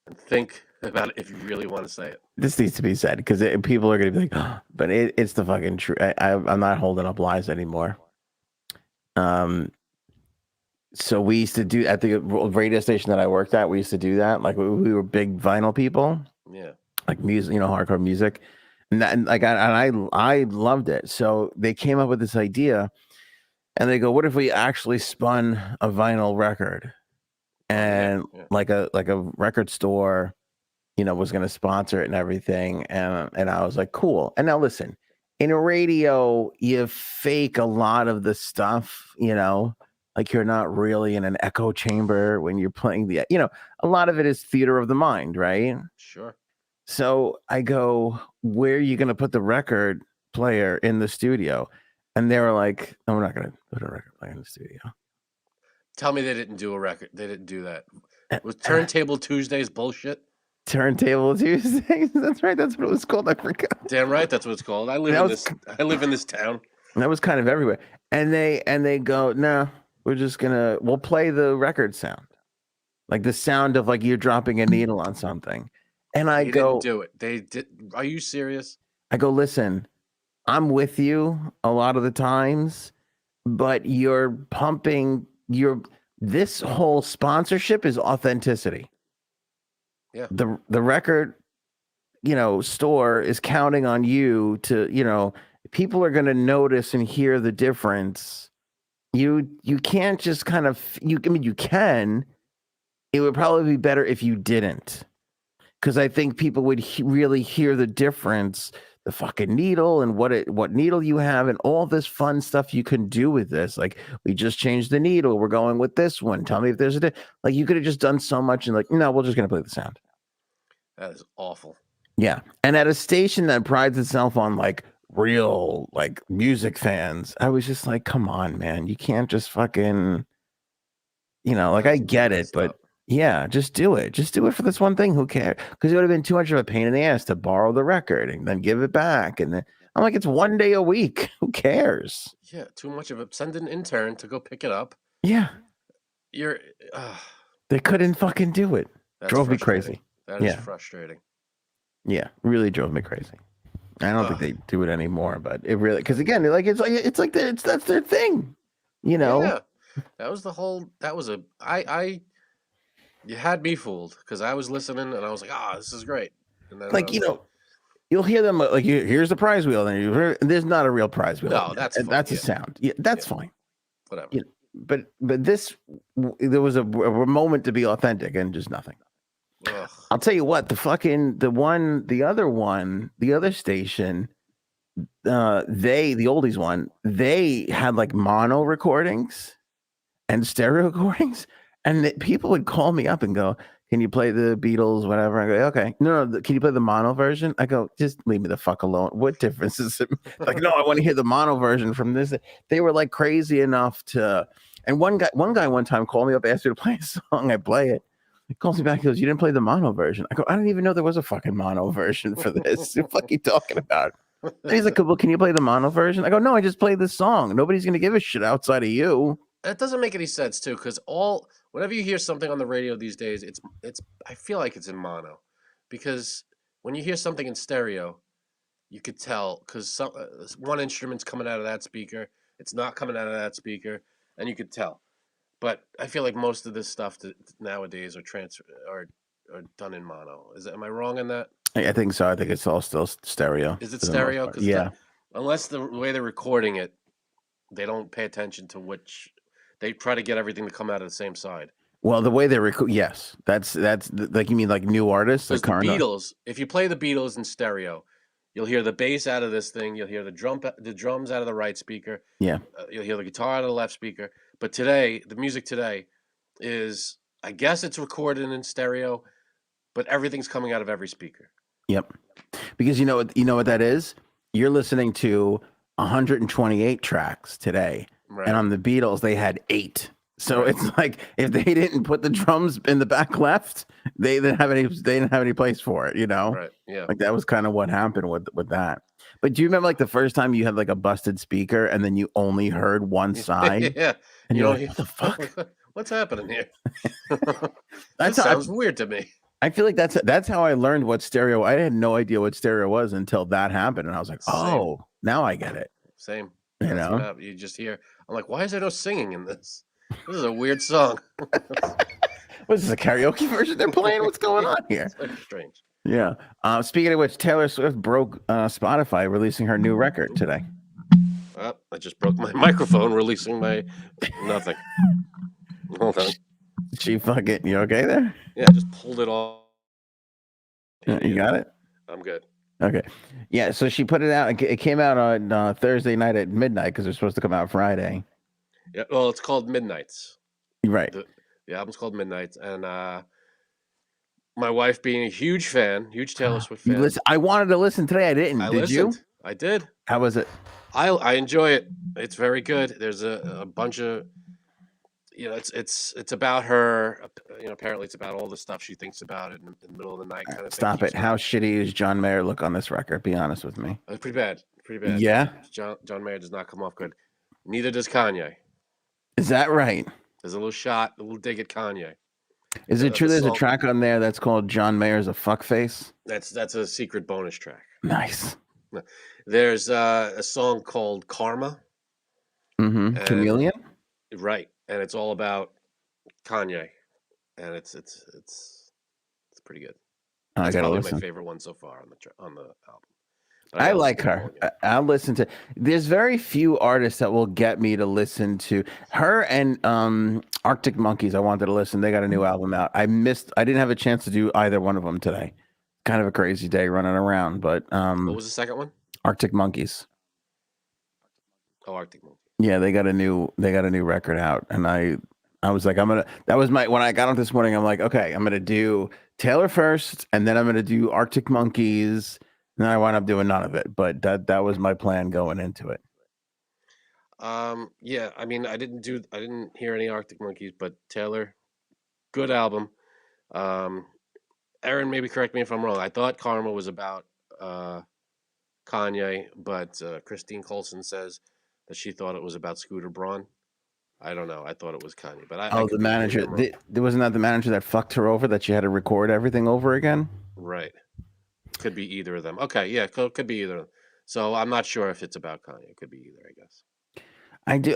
And think about it if you really want to say it. This needs to be said because people are going to be like, oh, but it's the fucking truth. I'm not holding up lies anymore. So we used to do at the radio station that I worked at. We used to do that. Like we were big vinyl people. Yeah. Like music, hardcore music, and I loved it. So they came up with this idea, and they go, "What if we actually spun a vinyl record?" And like a record store, was going to sponsor it and everything. And I was like, cool. And now listen, in a radio, you fake a lot of the stuff, like you're not really in an echo chamber when you're playing a lot of it is theater of the mind, right? Sure. So I go, where are you going to put the record player in the studio? And they were like, no, we're not going to put a record player in the studio. Tell me they didn't do a record. They didn't do that. Was Turntable Tuesdays bullshit? Turntable Tuesdays. That's right. That's what it was called. I forgot. Damn right. That's what it's called. I live in this town. That was kind of everywhere. And they go, no, we'll play the record sound, like the sound of like you're dropping a needle on something. And I didn't do it. They did. Are you serious? I go, listen, I'm with you a lot of the times. but you're pumping this whole sponsorship is authenticity. Yeah. The record, store is counting on you to, people are going to notice and hear the difference. You can't just kind of you can. It would probably be better if you didn't. Because I think people would really hear the difference, the fucking needle and what needle you have and all this fun stuff you can do with this. Like, we just changed the needle. We're going with this one. Tell me if there's like, you could have just done so much and like, no, we're just going to play the sound. That is awful. Yeah. And at a station that prides itself on like real, like music fans, I was just like, come on, man. You can't just fucking, like, I get it, but yeah, just do it. Just do it for this one thing. Who cares? Because it would have been too much of a pain in the ass to borrow the record and then give it back. And then I'm like, it's one day a week. Who cares? Yeah, too much of it. Send an intern to go pick it up. Yeah. They couldn't fucking do it. Drove me crazy. That is frustrating. Yeah, really drove me crazy. I don't think they do it anymore, but it really, because again, that's their thing, Yeah, that was the whole. That was you had me fooled because I was listening and I was like, this is great. And then like you'll hear them like, here's the prize wheel, and there's not a real prize wheel. No, that's a sound. Yeah, that's fine. Whatever. But this, there was a moment to be authentic and just nothing. Ugh. I'll tell you what, the other station, the oldies one, they had like mono recordings and stereo recordings, and people would call me up and go, can you play the Beatles, whatever? I go, okay. No, can you play the mono version? I go, just leave me the fuck alone. What difference is it? Like, no, I want to hear the mono version from this. They were like crazy enough to, and one guy one time called me up, asked me to play a song. I play it. He calls me back. He goes, you didn't play the mono version. I go, I didn't even know there was a fucking mono version for this. What the fuck are you talking about? And he's like, well, can you play the mono version? I go, no, I just played this song. Nobody's going to give a shit outside of you. That doesn't make any sense too, because whenever you hear something on the radio these days, it's I feel like it's in mono, because when you hear something in stereo, you could tell because one instrument's coming out of that speaker, it's not coming out of that speaker, and you could tell. But I feel like most of this stuff nowadays are done in mono. Am I wrong in that? I think so. I think it's all still stereo. Is it stereo? Yeah. Unless the way they're recording it, they don't pay attention to which. They try to get everything to come out of the same side. Well, the way they record, yes, that's like, you mean like new artists, like the Beatles. If you play the Beatles in stereo, you'll hear the bass out of this thing. You'll hear the drums out of the right speaker. Yeah. You'll hear the guitar out of the left speaker. But today, the music today is, I guess it's recorded in stereo, but everything's coming out of every speaker. Yep. Because you know what that is? You're listening to 128 tracks today. Right. And on the Beatles, they had 8. So it's like, if they didn't put the drums in the back left, they didn't have any place for it, Right. Yeah. Like, that was kind of what happened with that. But do you remember like the first time you had like a busted speaker and then you only heard one side? Yeah. And you're like, what the fuck? What's happening here? That sounds weird to me. I feel like that's how I learned what stereo. I had no idea what stereo was until that happened, and I was like, oh, now I get it. Same. You just hear. I'm like, why is there no singing in this? This is a weird song. What is this, a karaoke version they're playing? What's going on here? It's very strange. Yeah. Speaking of which, Taylor Swift broke Spotify releasing her new record today. I just broke my microphone releasing my nothing. Hold on. She fucking, you okay there? Yeah, I just pulled it off. You got it? I'm good. Okay. Yeah, so she put it out. It came out on Thursday night at midnight because it's supposed to come out Friday. Yeah, well, it's called Midnights. Right. The album's called Midnights, and my wife being a huge Taylor Swift fan. I wanted to listen today. I didn't. Did you? I did. How was it? I enjoy it. It's very good. There's a bunch of, it's about her. Apparently it's about all the stuff she thinks about in the middle of the night. Kind of Stop it. How shitty does John Mayer look on this record? Be honest with me. It's pretty bad. Yeah. John Mayer does not come off good. Neither does Kanye. Is that right? There's a little dig at Kanye. Is it true there's a track on there that's called John Mayer's a Fuckface? That's a secret bonus track. Nice. There's a song called Karma. Mm-hmm. and Chameleon. right, and it's all about Kanye, and it's pretty good. I That's gotta probably my listen. favorite one so far on the album. But I I gotta listen like to them all her. again. I'll listen to. There's very few artists that will get me to listen to her and Arctic Monkeys. I wanted to listen. They got a new album out. I didn't have a chance to do either one of them today. Kind of a crazy day running around, but What was the second one? Arctic Monkeys. Oh, Arctic Monkey. Yeah, they got a new record out, and I was like, that was when I got up this morning. I'm like, okay, I'm gonna do Taylor first, and then I'm gonna do Arctic Monkeys. And then I wound up doing none of it, but that was my plan going into it. Yeah, I mean, I didn't hear any Arctic Monkeys, but Taylor, good album. Aaron, maybe correct me if I'm wrong. I thought Karma was about Kanye, but Christine Colson says that she thought it was about Scooter Braun. I don't know. I thought it was Kanye, but I Oh, could the be, maybe manager. I'm wrong. Wasn't that the manager that fucked her over that she had to record everything over again? Right. Could be either of them. Okay, yeah, could be either of them. So I'm not sure if it's about Kanye. It could be either, I guess.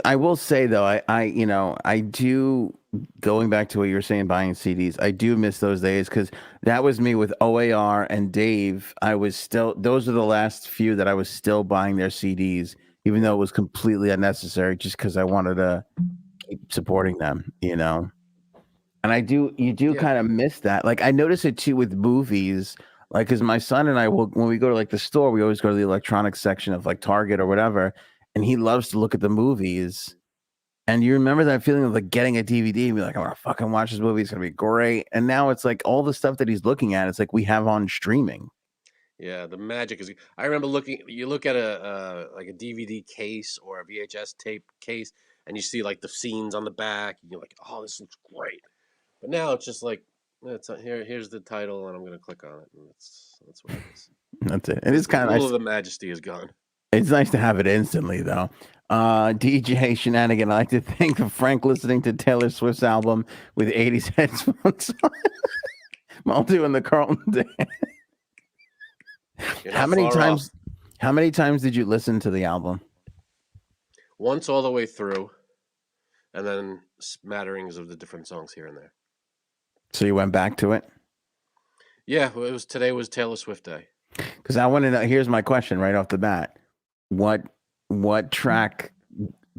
I will say though, I do, going back to what you were saying, buying CDs. I do miss those days because that was me with OAR and Dave. Those are the last few that I was still buying their CDs, even though it was completely unnecessary, just because I wanted to keep supporting them, And you do kind of miss that. Like I notice it too with movies. Like, because my son and I will, when we go to like the store, we always go to the electronics section of like Target or whatever, and he loves to look at the movies. And you remember that feeling of like getting a DVD and be like, I want to fucking watch this movie. It's gonna be great. And now it's like all the stuff that he's looking at, it's like we have on streaming. Yeah, the magic is. I remember looking. You look at a like a DVD case or a VHS tape case, and you see like the scenes on the back, and you're like, "Oh, this looks great." But now it's just like, Here's the title, and I'm gonna click on it, and that's what it is. That's it. It is kind of a nice. little of the majesty is gone. It's nice to have it instantly, though. DJ Shenanigan, I like to think of Frank listening to Taylor Swift's album with 80s headphones on while doing the Carlton dance. How many times did you listen to the album? Once all the way through, and then smatterings of the different songs here and there. So you went back to it? Yeah, today was Taylor Swift Day. Because I want to know. Here's my question right off the bat: What track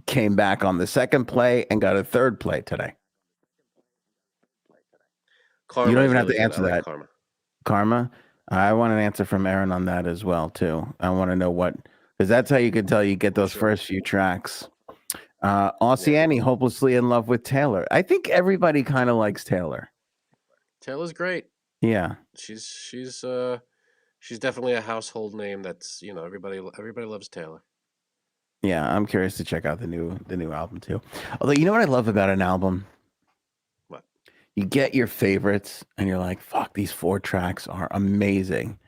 came back on the second play and got a third play today? Karma, you don't even have really to answer that. Karma. Karma. I want an answer from Aaron on that as well too. I want to know because that's how you can tell you get those first few tracks. Aussie Annie, hopelessly in love with Taylor. I think everybody kind of likes Taylor. Taylor's great. Yeah, she's definitely a household name. That's everybody loves Taylor. Yeah, I'm curious to check out the new album too. Although you know what I love about an album? What? You get your favorites and you're like, fuck, these 4 tracks are amazing.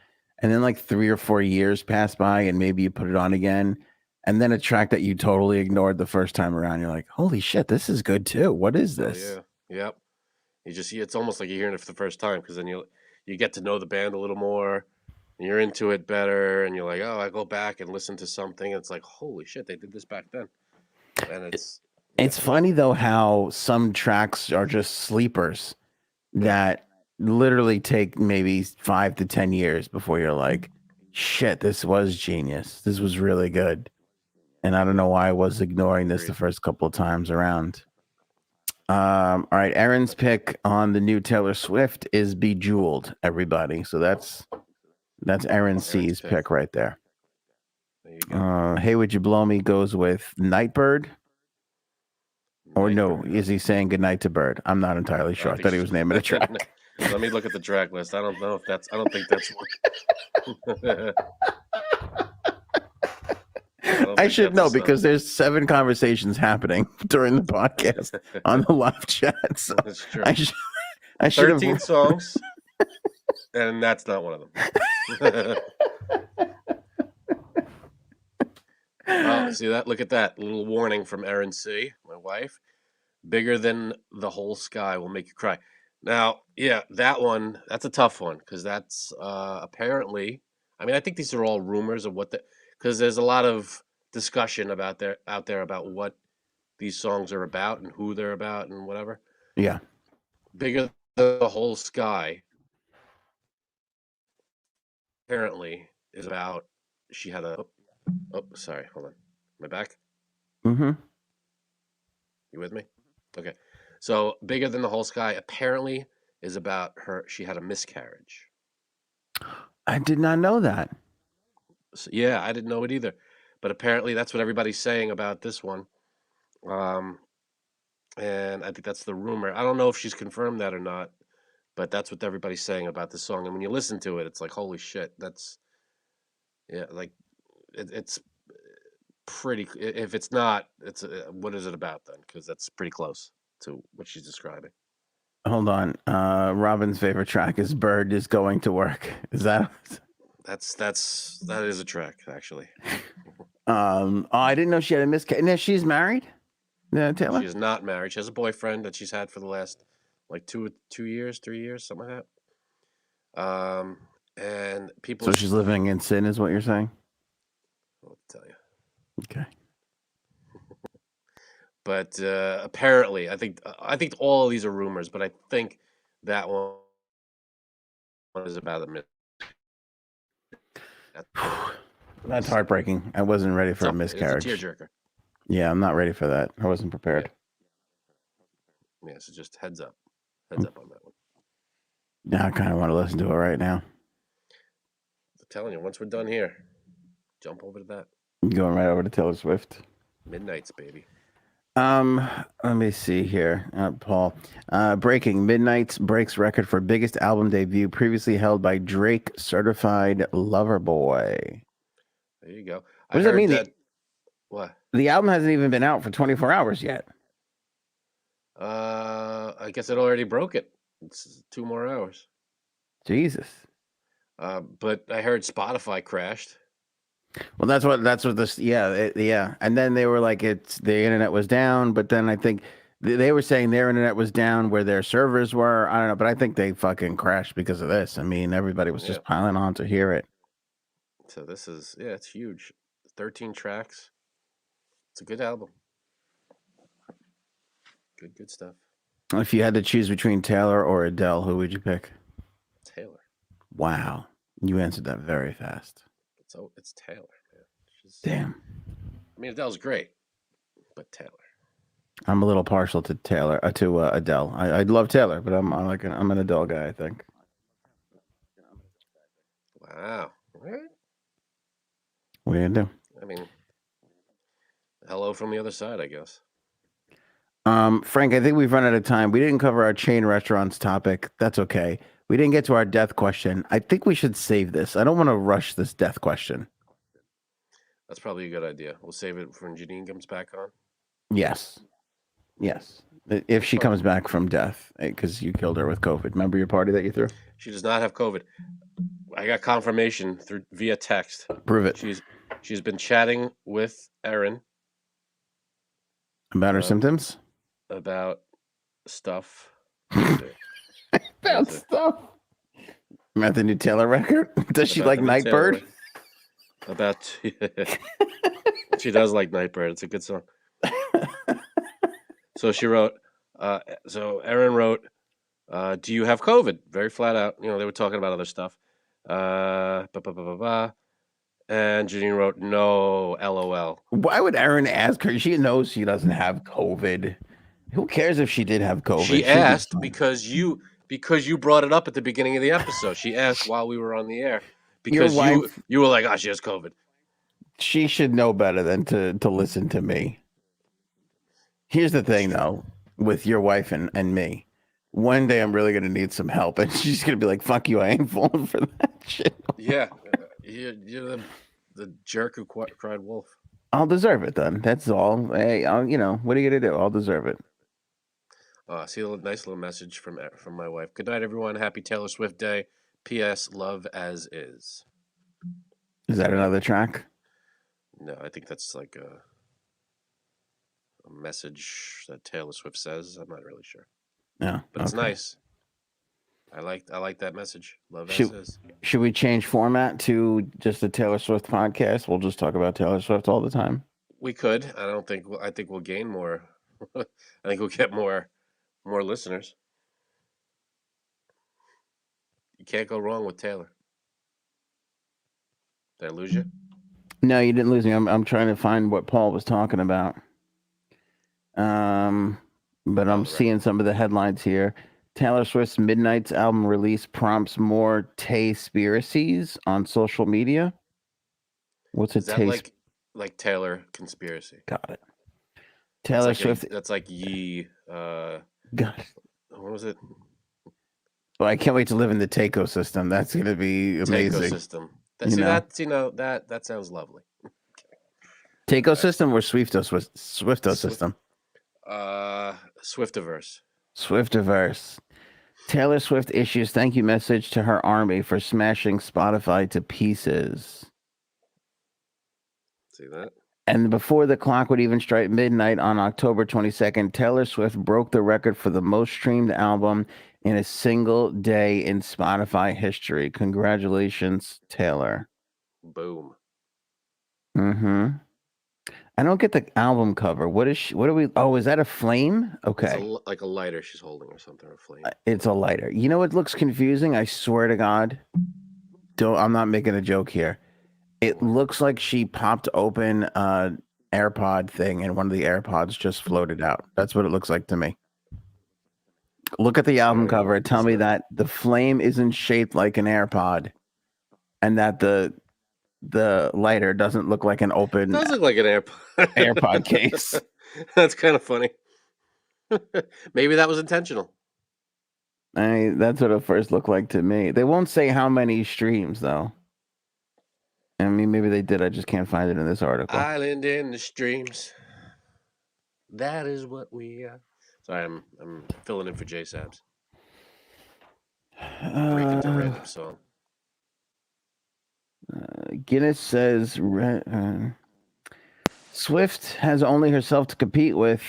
And then like 3 or 4 years pass by and maybe you put it on again. And then a track that you totally ignored the first time around, you're like, holy shit, this is good too. What is this? Oh, yeah. Yep. It's almost like you're hearing it for the first time because then you get to know the band a little more. And you're into it better, and you're like, oh, I go back and listen to something. And it's like, holy shit, they did this back then. And it's funny though how some tracks are just sleepers that literally take maybe 5 to 10 years before you're like, shit, this was genius. This was really good. And I don't know why I was ignoring this the first couple of times around. All right, Aaron's pick on the new Taylor Swift is Bejeweled, everybody. So that's Aaron C's pick right there. There you go. Hey, Would You Blow Me goes with Nightbird. Or no, is he saying goodnight to Bird? I'm not entirely sure. I thought he was naming a track. Let me look at the track list. I don't know if that's. I don't think that's one. I should know because there's 7 conversations happening during the podcast on the live chat. So that's true. I should 13 have... songs, and that's not one of them. Oh, see that? Look at that little warning from Erin C, my wife. Bigger than the whole sky will make you cry. Now, yeah, that's a tough one because that's apparently. I mean, I think these are all rumors of because there's a lot of discussion out there about what these songs are about and who they're about and whatever. Yeah. Bigger Than the Whole Sky apparently is about she had a sorry, hold on. Am I back? Mm-hmm. You with me? Okay. So Bigger Than the Whole Sky apparently is about she had a miscarriage. I did not know that. So, yeah, I didn't know it either. But apparently that's what everybody's saying about this one. And I think that's the rumor. I don't know if she's confirmed that or not, but that's what everybody's saying about the song. And when you listen to it, it's like, holy shit, that's, yeah, like, it's pretty, if it's not, it's, what is it about then? Because that's pretty close to what she's describing. Hold on. Robin's favorite track is Bird is Going to Work. Is that? That is a track, actually. Oh, I didn't know she had a miscarriage. No, she's married? Yeah, Taylor? She is not married. She has a boyfriend that she's had for the last, like, 3 years, something like that. And people. So she's living in sin, is what you're saying? I'll tell you. Okay. But apparently, I think all of these are rumors, but I think that one is about a minute. That's heartbreaking. I wasn't ready for a miscarriage. It's a tearjerker. Yeah, I'm not ready for that. I wasn't prepared. Yeah, so just heads up on that one. Now I kind of want to listen to it right now. I'm telling you, once we're done here, jump over to that. Going right over to Taylor Swift. Midnight's, baby. Let me see here, Paul. Breaking Midnight's breaks record for biggest album debut, previously held by Drake, Certified Lover Boy. There you go. What does that mean? What? The album hasn't even been out for 24 hours yet. I guess it already broke it. It's 2 more hours. Jesus. But I heard Spotify crashed. Well, that's what this. Yeah. And then they were like, the internet was down. But then I think they were saying their internet was down where their servers were. I don't know, but I think they fucking crashed because of this. I mean, everybody was just piling on to hear it. So this is it's huge. 13 tracks. It's a good album. Good stuff. If you had to choose between Taylor or Adele, who would you pick? Taylor. Wow, you answered that very fast. It's Taylor, man. Damn. I mean, Adele's great, but Taylor. I'm a little partial to Taylor, to Adele. I love Taylor, but I'm an Adele guy, I think. Wow. All right. What are you gonna do? I mean, hello from the other side, I guess. Frank, I think we've run out of time. We didn't cover our chain restaurants topic. That's okay. We didn't get to our death question. I think we should save this. I don't want to rush this death question. That's probably a good idea. We'll save it when Janine comes back on. Yes. If she comes back from death, because you killed her with COVID. Remember your party that you threw? She does not have COVID. I got confirmation via text. Prove it. She's been chatting with Erin about her symptoms. About stuff. About stuff. About the new Taylor record. Does she like Nightbird? She does like Nightbird. It's a good song. So she wrote. So Erin wrote, "Do you have COVID?" Very flat out. They were talking about other stuff. And Janine wrote, "No, LOL." Why would Erin ask her? She knows she doesn't have COVID. Who cares if she did have COVID? She asked because you brought it up at the beginning of the episode. She asked while we were on the air because you were like, "Oh, she has COVID." She should know better than to listen to me. Here's the thing, though, with your wife and me. One day I'm really gonna need some help, and she's gonna be like, "Fuck you, I ain't falling for that shit." Yeah, you're the jerk who cried wolf. I'll deserve it then. That's all. Hey, what are you gonna do? I'll deserve it. I see a nice little message from my wife. Good night, everyone. Happy Taylor Swift Day. P.S. Love as is. Is that another track? No, I think that's like a message that Taylor Swift says. I'm not really sure. Yeah, but it's nice. I like that message. Love as is. Should we change format to just a Taylor Swift podcast? We'll just talk about Taylor Swift all the time. We could. I don't think. I think we'll gain more. I think we'll get more listeners. You can't go wrong with Taylor. Did I lose you? No, you didn't lose me. I'm trying to find what Paul was talking about. But I'm seeing some of the headlines here. Taylor Swift's Midnight's album release prompts more Tay-spiracies on social media. What's a Is that Tay? like Taylor conspiracy? Got it. Taylor Swift. That's like Yee. Got it. What was it? Well, I can't wait to live in the Taco system. That's going to be amazing. System. That sounds lovely. Taco system or Swifto system? Swiftiverse. Swiftiverse. Taylor Swift issues thank you message to her army for smashing Spotify to pieces. See that? And before the clock would even strike midnight on October 22nd, Taylor Swift broke the record for the most streamed album in a single day in Spotify history. Congratulations, Taylor. Boom. Mm-hmm. I don't get the album cover. What are we? Oh, is that a flame? Okay. It's like a lighter she's holding or something, or a flame. It's a lighter. You know what looks confusing? I swear to God. I'm not making a joke here. It looks like she popped open an AirPod thing and one of the AirPods just floated out. That's what it looks like to me. Look at the album cover and tell me that the flame isn't shaped like an AirPod and that the lighter doesn't look like an open. It does look like an AirPod case. That's kind of funny. Maybe that was intentional. That's what it first looked like to me. They won't say how many streams though. I mean, maybe they did. I just can't find it in this article. Island in the streams. That is what we are. Sorry, I'm filling in for J Sabs. Breaking to random song. Guinness says Swift has only herself to compete with.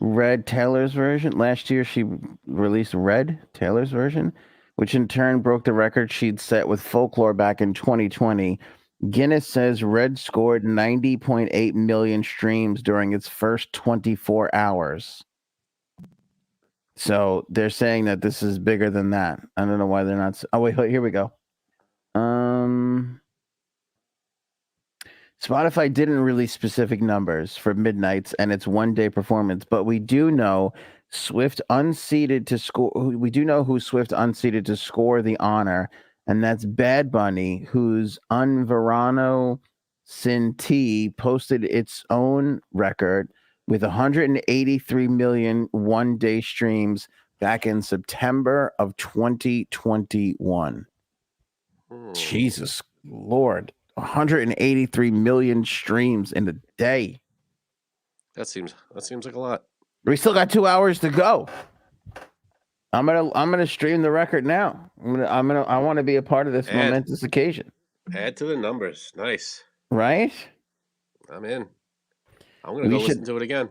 Red Taylor's version. Last year, she released Red Taylor's version, which in turn broke the record she'd set with Folklore back in 2020. Guinness says Red scored 90.8 million streams during its first 24 hours. So they're saying that this is bigger than that. I don't know why they're not. Oh, wait, here we go. Spotify didn't release specific numbers for Midnight's and its one-day performance, but we do know Swift unseated to score. We do know who Swift unseated to score the honor, and that's Bad Bunny, whose Un Verano Sin T posted its own record with 183 million one-day streams back in September of 2021. Jesus Lord. 183 million streams in a day. That seems like a lot. We still got 2 hours to go. I'm gonna stream the record now. I want to be a part of this momentous occasion. Add to the numbers. Nice. Right? I'm in. I'm gonna listen to it again.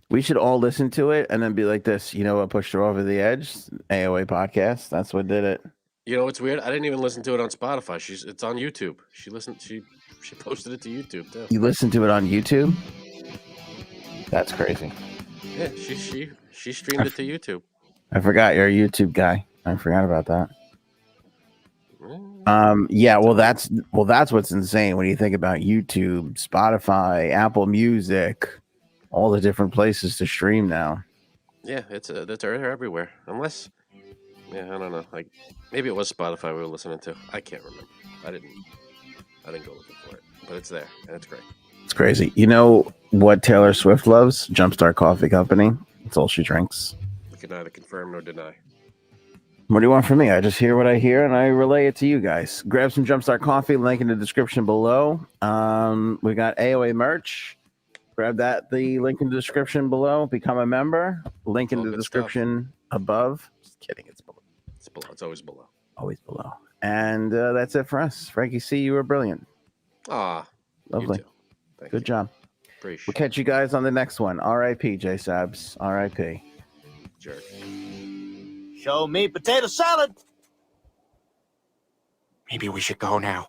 We should all listen to it and then be like this. You know what pushed her over the edge? AOA podcast. That's what did it. You know what's weird? I didn't even listen to it on Spotify. It's on YouTube. She posted it to YouTube too. You listened to it on YouTube? That's crazy. Yeah, she streamed it to YouTube. I forgot you're a YouTube guy. I forgot about that. Yeah, well that's what's insane when you think about YouTube, Spotify, Apple Music, all the different places to stream now. Yeah, they're everywhere. Unless I don't know. Like maybe it was Spotify we were listening to. I can't remember. I didn't go looking for it, but it's there and it's great. It's crazy. You know what Taylor Swift loves? Jumpstart Coffee Company. That's all she drinks. We can neither confirm nor deny. What do you want from me? I just hear what I hear and I relay it to you guys. Grab some Jumpstart Coffee. Link in the description below. We got AOA merch. Grab that. The link in the description below. Become a member. Link in the description above. Just kidding. It's below. It's below. It's always below. Always below. And that's it for us. Frankie C, you were brilliant. Ah, lovely. Good job. Appreciate We'll catch you guys on the next one. R.I.P. J Sabs. R.I.P. Jerk. Show me potato salad. Maybe we should go now.